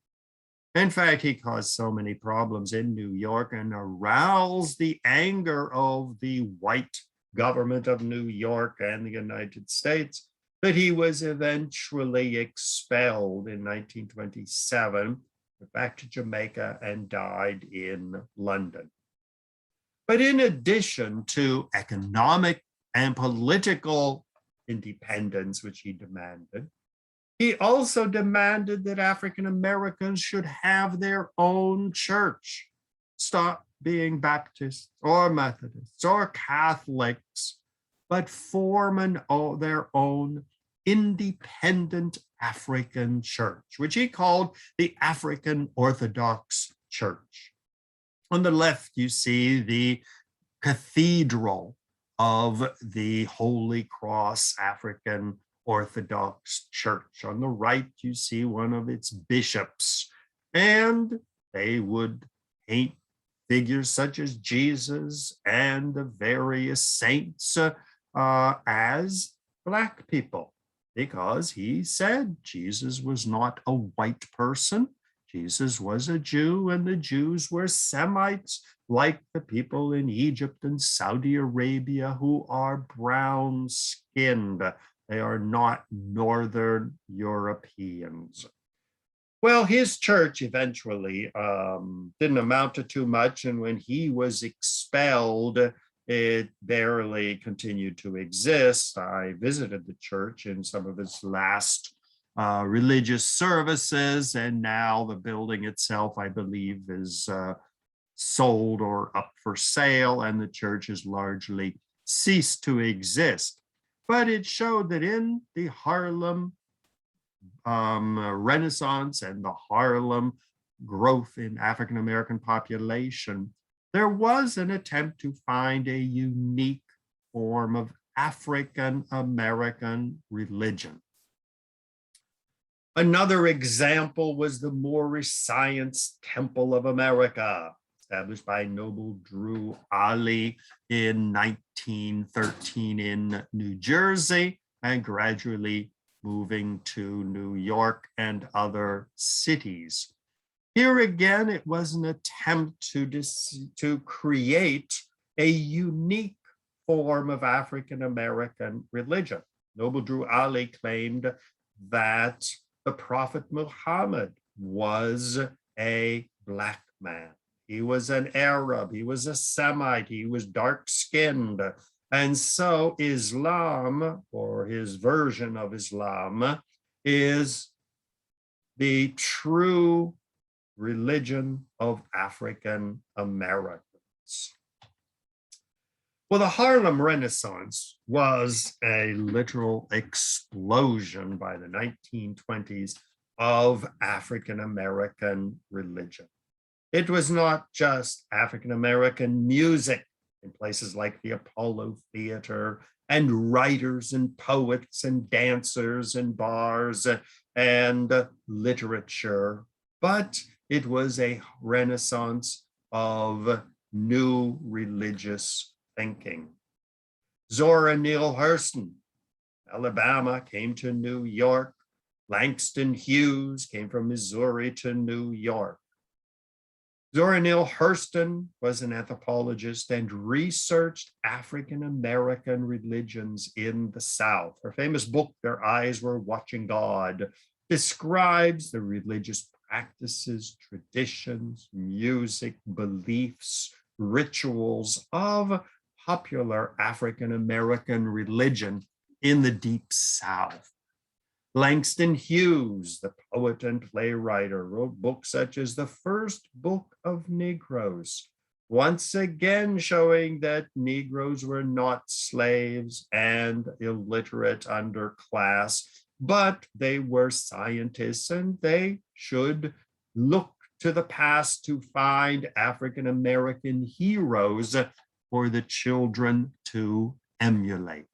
In fact, he caused so many problems in New York and aroused the anger of the white government of New York and the United States that he was eventually expelled in 1927, went back to Jamaica and died in London. But in addition to economic and political independence, which he demanded, he also demanded that African Americans should have their own church, stop being Baptists or Methodists or Catholics, but form their own independent African church, which he called the African Orthodox Church. On the left, you see the cathedral of the Holy Cross African Orthodox Church. On the right, you see one of its bishops, and they would paint figures such as Jesus and the various saints as Black people. because he said Jesus was not a white person. Jesus was a Jew, and the Jews were Semites, like the people in Egypt and Saudi Arabia who are brown-skinned. They are not Northern Europeans. Well, his church eventually didn't amount to too much, and when he was expelled, it barely continued to exist. I visited the church in some of its last religious services, and now the building itself, I believe, is sold or up for sale, and the church has largely ceased to exist. But it showed that in the Harlem Renaissance and the Harlem growth in African-American population, there was an attempt to find a unique form of African-American religion. Another example was the Moorish Science Temple of America, established by Noble Drew Ali in 1913 in New Jersey, and gradually moving to New York and other cities. Here again, it was an attempt to create a unique form of African-American religion. Noble Drew Ali claimed that the Prophet Muhammad was a Black man. He was an Arab, he was a Semite, he was dark-skinned. And so Islam, or his version of Islam, is the true religion of African Americans. Well, the Harlem Renaissance was a literal explosion by the 1920s of African American religion. It was not just African American music in places like the Apollo Theater, and writers and poets and dancers and bars and literature, but it was a renaissance of new religious thinking. Zora Neale Hurston, Alabama, came to New York. Langston Hughes came from Missouri to New York. Zora Neale Hurston was an anthropologist and researched African-American religions in the South. Her famous book, Their Eyes Were Watching God, describes the religious practices, traditions, music, beliefs, rituals of popular African-American religion in the Deep South. Langston Hughes, the poet and playwright, wrote books such as The First Book of Negroes, once again showing that Negroes were not slaves and illiterate underclass, but they were scientists and they should look to the past to find African-American heroes for the children to emulate.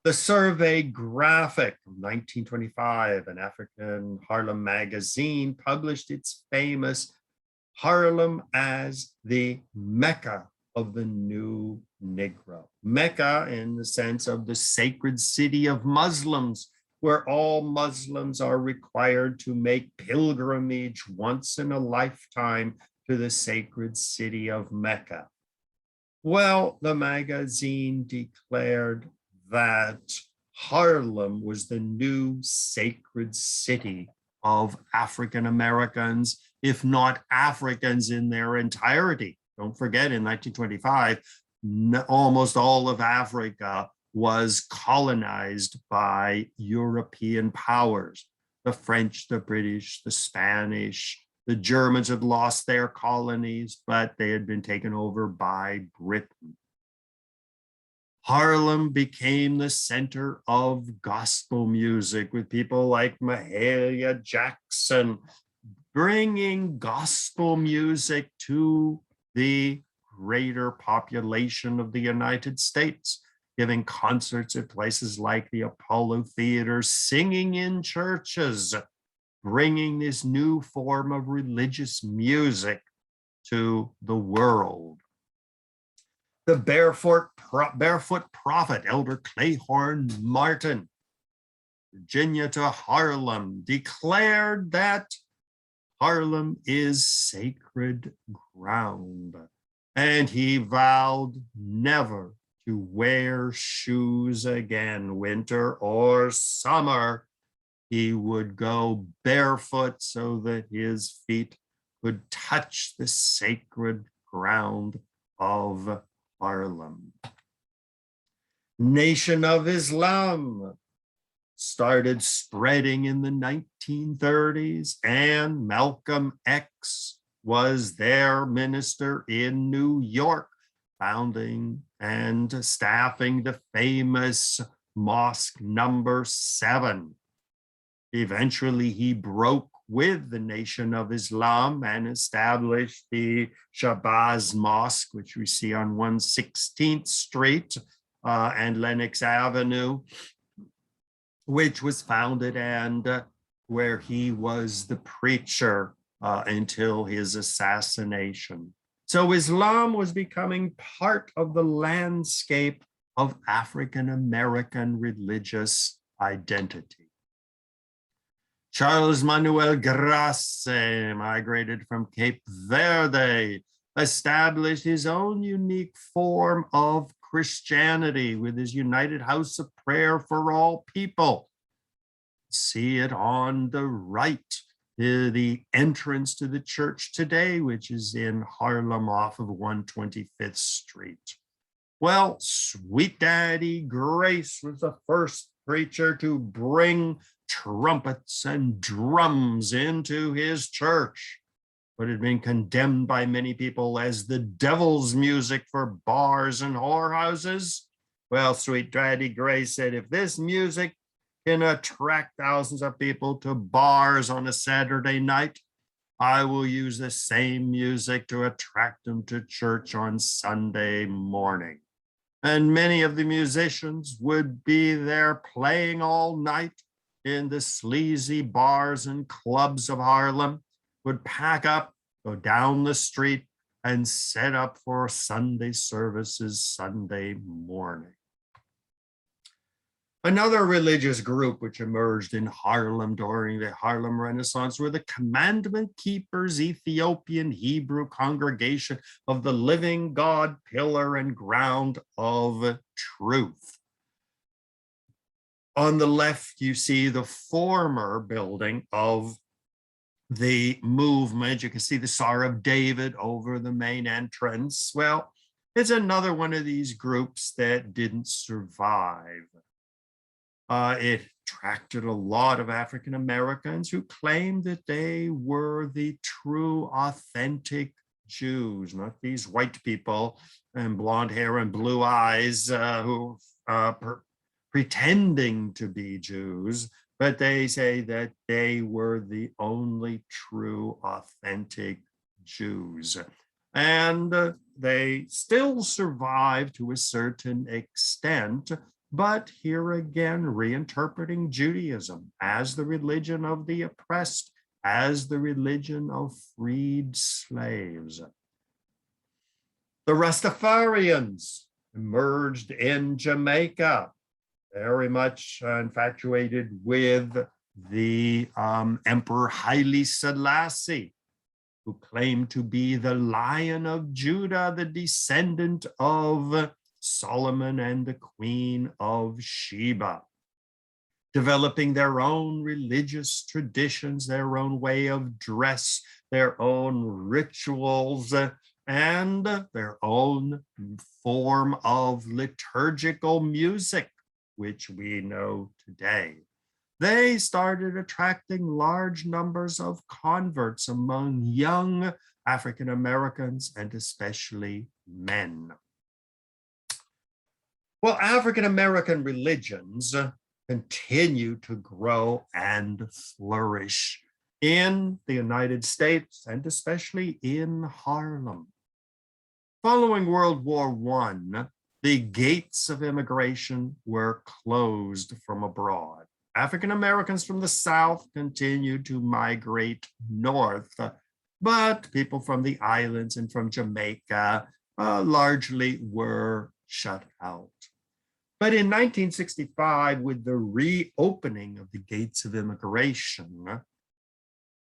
The Survey Graphic of 1925, an African Harlem magazine, published its famous Harlem as the Mecca of the new Negro. Mecca in the sense of the sacred city of Muslims, where all Muslims are required to make pilgrimage once in a lifetime to the sacred city of Mecca. Well, the magazine declared that Harlem was the new sacred city of African Americans, if not Africans in their entirety. Don't forget, in 1925, almost all of Africa was colonized by European powers. The French, the British, the Spanish, the Germans had lost their colonies, but they had been taken over by Britain. Harlem became the center of gospel music with people like Halia Jackson bringing gospel music to the greater population of the United States, giving concerts at places like the Apollo Theater, singing in churches, bringing this new form of religious music to the world. The barefoot prophet, Elder Clayhorn Martin, Virginia to Harlem, declared that Harlem is sacred ground, and he vowed never to wear shoes again, winter or summer. He would go barefoot so that his feet could touch the sacred ground of Harlem. Nation of Islam started spreading in the 1930s, and Malcolm X was their minister in New York, founding and staffing the famous Mosque Number 7. Eventually, he broke with the Nation of Islam and established the Shabazz Mosque, which we see on 116th Street and Lenox Avenue, which was founded and where he was the preacher until his assassination. So Islam was becoming part of the landscape of African-American religious identity. Charles Manuel Grasse migrated from Cape Verde, established his own unique form of Christianity with his United House of Prayer for All People. See it on the right, the entrance to the church today, which is in Harlem off of 125th Street. Well, Sweet Daddy Grace was the first preacher to bring trumpets and drums into his church, but had been condemned by many people as the devil's music for bars and whorehouses. Well, Sweet Daddy Grace said, if this music can attract thousands of people to bars on a Saturday night, I will use the same music to attract them to church on Sunday morning. And many of the musicians would be there playing all night in the sleazy bars and clubs of Harlem, would pack up, go down the street, and set up for Sunday services Sunday morning. Another religious group which emerged in Harlem during the Harlem Renaissance were the Commandment Keepers Ethiopian Hebrew Congregation of the Living God, Pillar and Ground of Truth. On the left, you see the former building of the movement. You can see the Star of David over the main entrance. Well, it's another one of these groups that didn't survive. It attracted a lot of African Americans who claimed that they were the true, authentic Jews, not these white people and blonde hair and blue eyes who pretending to be Jews, but they say that they were the only true, authentic Jews. And they still survive to a certain extent, but here again, reinterpreting Judaism as the religion of the oppressed, as the religion of freed slaves. The Rastafarians emerged in Jamaica, very much infatuated with the Emperor Haile Selassie, who claimed to be the Lion of Judah, the descendant of Solomon and the Queen of Sheba, developing their own religious traditions, their own way of dress, their own rituals, and their own form of liturgical music, which we know today. They started attracting large numbers of converts among young African Americans and especially men. Well, African American religions continue to grow and flourish in the United States and especially in Harlem. Following World War I, the gates of immigration were closed from abroad. African Americans from the South continued to migrate north, but people from the islands and from Jamaica largely were shut out. But in 1965, with the reopening of the gates of immigration,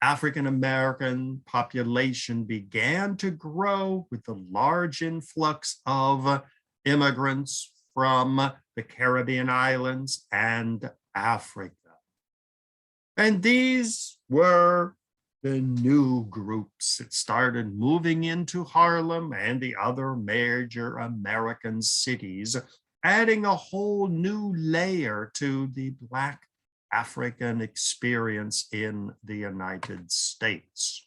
African-American population began to grow with the large influx of immigrants from the Caribbean islands and Africa. And these were the new groups that started moving into Harlem and the other major American cities, adding a whole new layer to the Black African experience in the United States.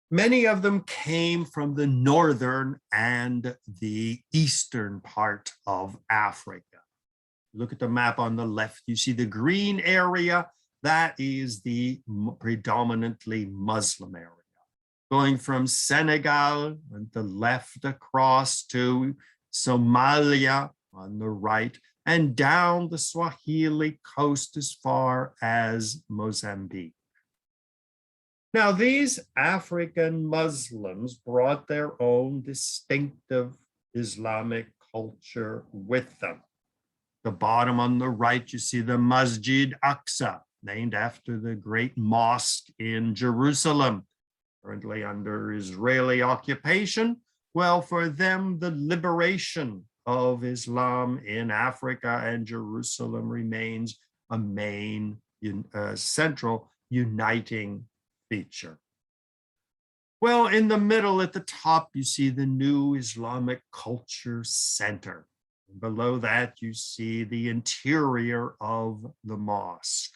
Many of them came from the northern and the eastern part of Africa. Look at the map on the left, you see the green area, that is the predominantly Muslim area. Going from Senegal on the left across to Somalia on the right, and down the Swahili coast as far as Mozambique. Now, these African Muslims brought their own distinctive Islamic culture with them. The bottom on the right, you see the Masjid Aqsa, named after the great mosque in Jerusalem, currently under Israeli occupation. Well, for them, the liberation of Islam in Africa and Jerusalem remains a main central uniting feature. Well, in the middle at the top, you see the New Islamic Culture Center. Below that, you see the interior of the mosque.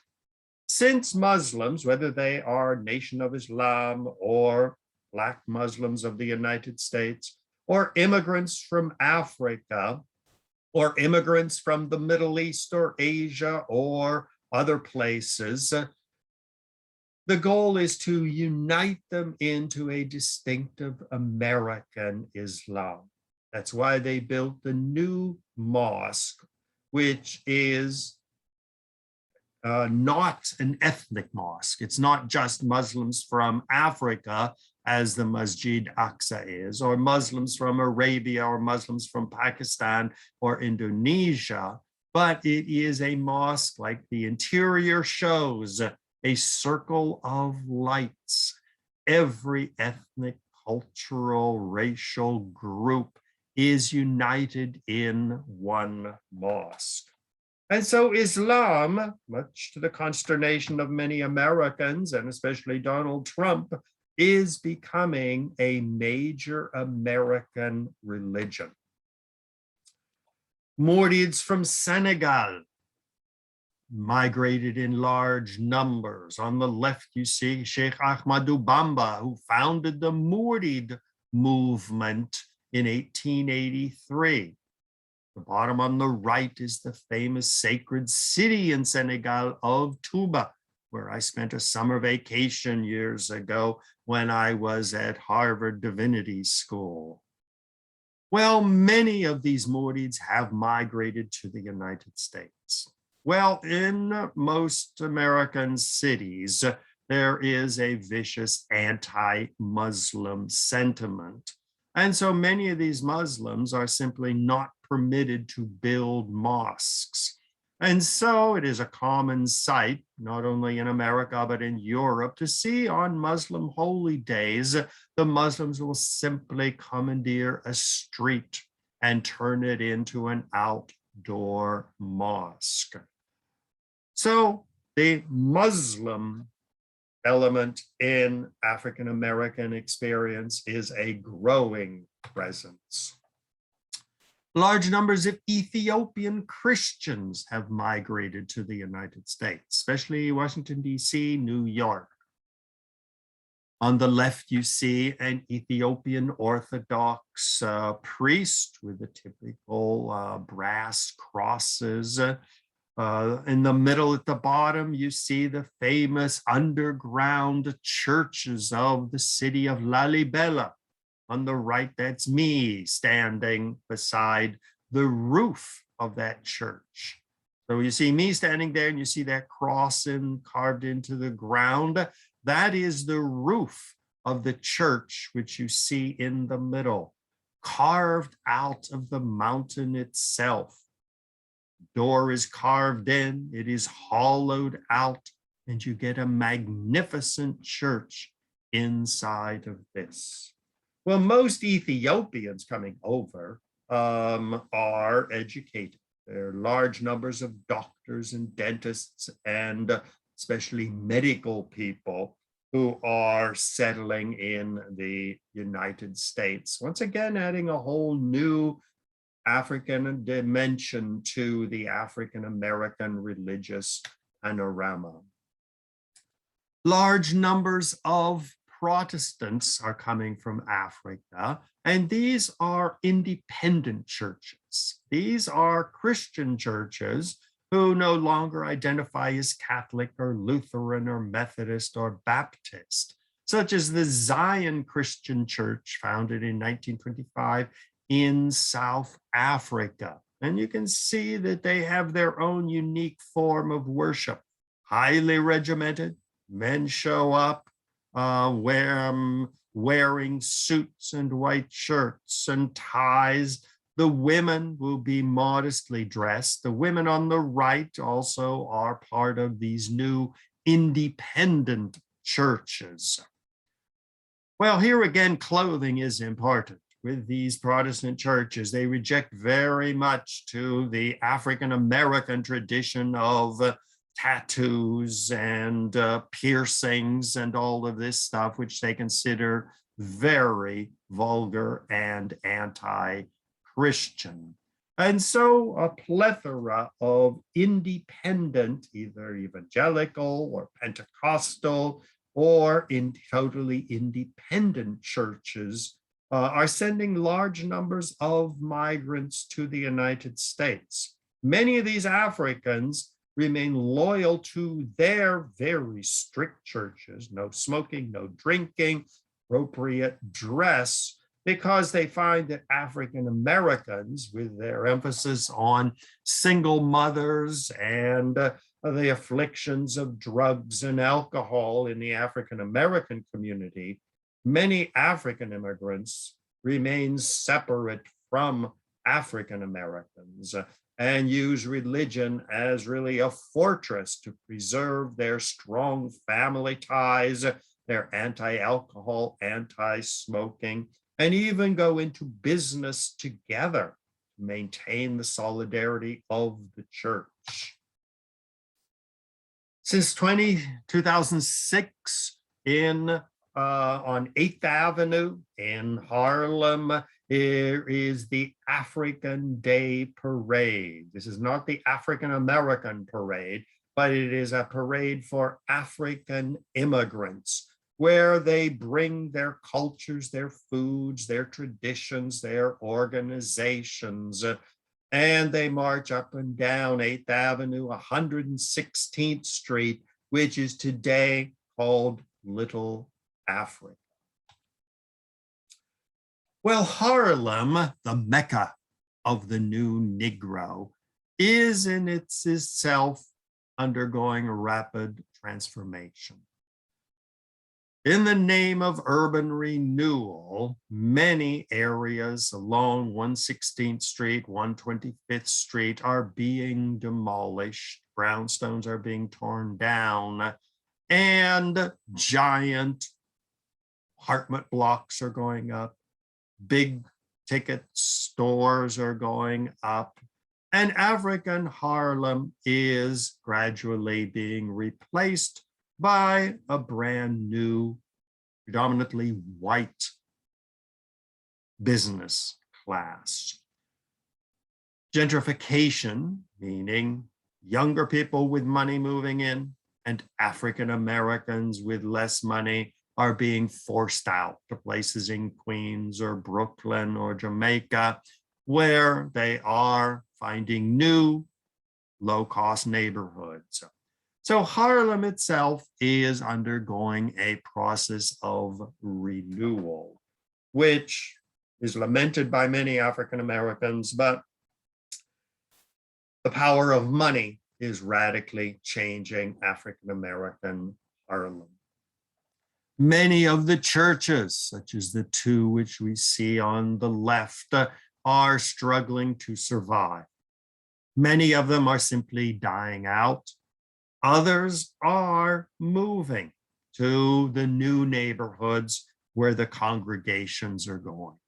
Since Muslims, whether they are Nation of Islam or Black Muslims of the United States, or immigrants from Africa, or immigrants from the Middle East or Asia or other places, the goal is to unite them into a distinctive American Islam. That's why they built the new mosque, which is not an ethnic mosque. It's not just Muslims from Africa, as the Masjid Aqsa is, or Muslims from Arabia, or Muslims from Pakistan or Indonesia, but it is a mosque, like the interior shows, a circle of lights. Every ethnic, cultural, racial group is united in one mosque. And so Islam, much to the consternation of many Americans, and especially Donald Trump, is becoming a major American religion. Mourids from Senegal migrated in large numbers. On the left, you see Sheikh Ahmadou Bamba, who founded the Mourid movement in 1883. The bottom on the right is the famous sacred city in Senegal of Touba, where I spent a summer vacation years ago when I was at Harvard Divinity School. Well, many of these Mourids have migrated to the United States. Well, in most American cities, there is a vicious anti-Muslim sentiment. And so many of these Muslims are simply not permitted to build mosques. And so it is a common sight, not only in America, but in Europe, to see on Muslim holy days, the Muslims will simply commandeer a street and turn it into an outdoor mosque. So the Muslim element in African-American experience is a growing presence. Large numbers of Ethiopian Christians have migrated to the United States, especially Washington, D.C., New York. On the left, you see an Ethiopian Orthodox priest with the typical brass crosses. In the middle at the bottom, you see the famous underground churches of the city of Lalibela. On the right, that's me standing beside the roof of that church. So you see me standing there and you see that cross carved into the ground. That is the roof of the church, which you see in the middle, carved out of the mountain itself. Door is carved in, it is hollowed out, and you get a magnificent church inside of this. Well, most Ethiopians coming over are educated. There are large numbers of doctors and dentists and especially medical people who are settling in the United States. Once again, adding a whole new African dimension to the African-American religious panorama. Large numbers of Protestants are coming from Africa, and these are independent churches. These are Christian churches who no longer identify as Catholic or Lutheran or Methodist or Baptist, such as the Zion Christian Church, founded in 1925 in South Africa. And you can see that they have their own unique form of worship, highly regimented. Men show up wearing suits and white shirts and ties. The women will be modestly dressed. The women on the right also are part of these new independent churches. Well, here again, clothing is important. With these Protestant churches, they reject very much to the African-American tradition of tattoos and piercings and all of this stuff, which they consider very vulgar and anti-Christian. And so a plethora of independent, either evangelical or Pentecostal or totally independent churches are sending large numbers of migrants to the United States. Many of these Africans remain loyal to their very strict churches, no smoking, no drinking, appropriate dress, because they find that African Americans, with their emphasis on single mothers and the afflictions of drugs and alcohol in the African American community, many African immigrants remain separate from African Americans and use religion as really a fortress to preserve their strong family ties, their anti-alcohol, anti-smoking, and even go into business together to maintain the solidarity of the church. Since 2006, on 8th Avenue in Harlem, here is the African Day Parade. This is not the African American parade, but it is a parade for African immigrants, where they bring their cultures, their foods, their traditions, their organizations, and they march up and down 8th Avenue, 116th Street, which is today called Little Africa. Well, Harlem, the Mecca of the new Negro, is in itself undergoing a rapid transformation. In the name of urban renewal, many areas along 116th Street, 125th Street are being demolished. Brownstones are being torn down, and giant apartment blocks are going up. Big ticket stores are going up, and African Harlem is gradually being replaced by a brand new, predominantly white business class. Gentrification, meaning younger people with money moving in and African Americans with less money, are being forced out to places in Queens or Brooklyn or Jamaica, where they are finding new low-cost neighborhoods. So Harlem itself is undergoing a process of renewal, which is lamented by many African Americans, but the power of money is radically changing African American Harlem. Many of the churches, such as the two which we see on the left, are struggling to survive. Many of them are simply dying out. Others are moving to the new neighborhoods where the congregations are going.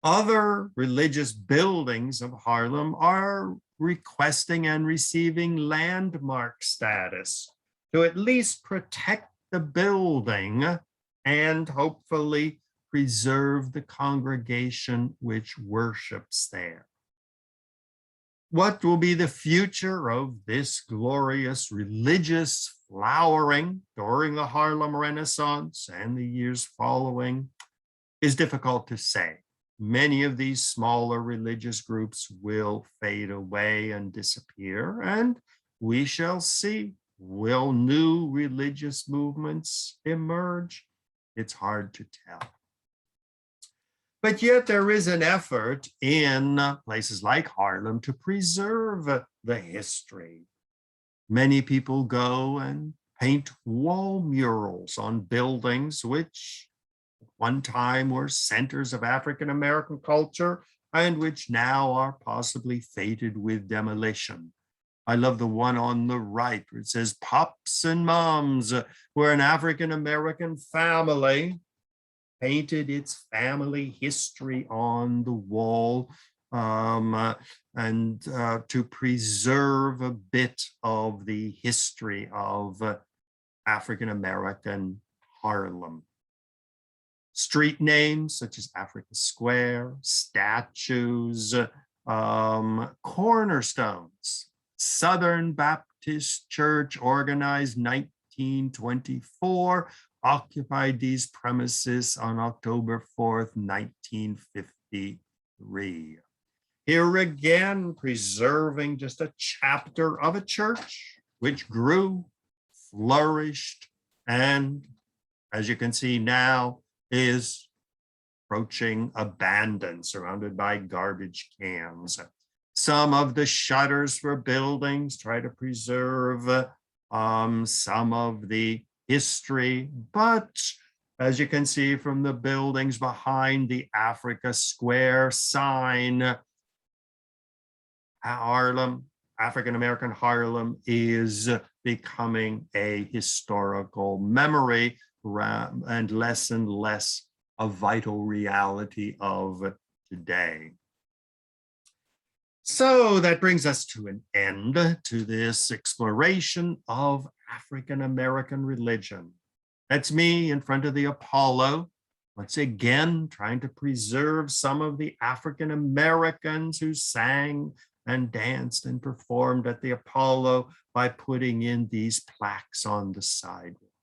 Other religious buildings of Harlem are requesting and receiving landmark status to at least protect the building and hopefully preserve the congregation which worships there. What will be the future of this glorious religious flowering during the Harlem Renaissance and the years following is difficult to say. Many of these smaller religious groups will fade away and disappear, and we shall see. Will new religious movements emerge? It's hard to tell. But yet there is an effort in places like Harlem to preserve the history. Many people go and paint wall murals on buildings which at one time were centers of African-American culture and which now are possibly fated with demolition. I love the one on the right where it says Pops and Moms, where an African-American family painted its family history on the wall to preserve a bit of the history of African-American Harlem. Street names such as Africa Square, statues, cornerstones. Southern Baptist Church, organized 1924, occupied these premises on October 4th, 1953. Here again, preserving just a chapter of a church which grew, flourished, and as you can see now, is approaching abandon, surrounded by garbage cans. Some of the shutters for buildings try to preserve some of the history, but as you can see from the buildings behind the Africa Square sign, Harlem, African-American Harlem is becoming a historical memory and less a vital reality of today. So that brings us to an end to this exploration of African-American religion. That's me in front of the Apollo, once again trying to preserve some of the African-Americans who sang and danced and performed at the Apollo by putting in these plaques on the sidewalk.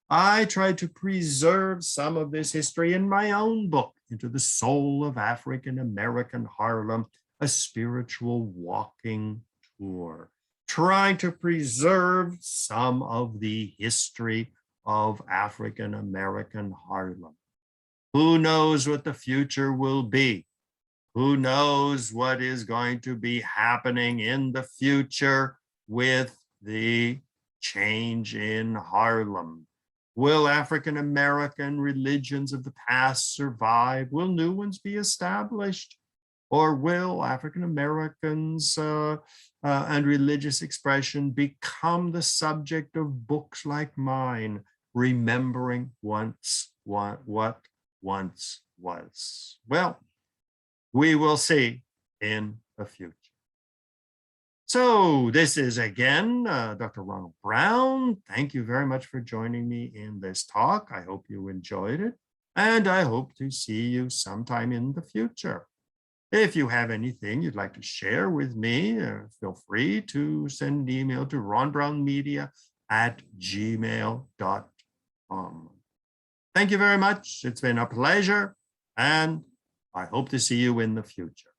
I tried to preserve some of this history in my own book, Into the Soul of African-American Harlem, a spiritual walking tour, trying to preserve some of the history of African-American Harlem. Who knows what the future will be? Who knows what is going to be happening in the future with the change in Harlem? Will African-American religions of the past survive? Will new ones be established? Or will African-Americans and religious expression become the subject of books like mine, remembering what once was? Well, we will see in the future. So this is again, Dr. Ronald Brown. Thank you very much for joining me in this talk. I hope you enjoyed it, and I hope to see you sometime in the future. If you have anything you'd like to share with me, feel free to send an email to ronbrownmedia@gmail.com. Thank you very much. It's been a pleasure, and I hope to see you in the future.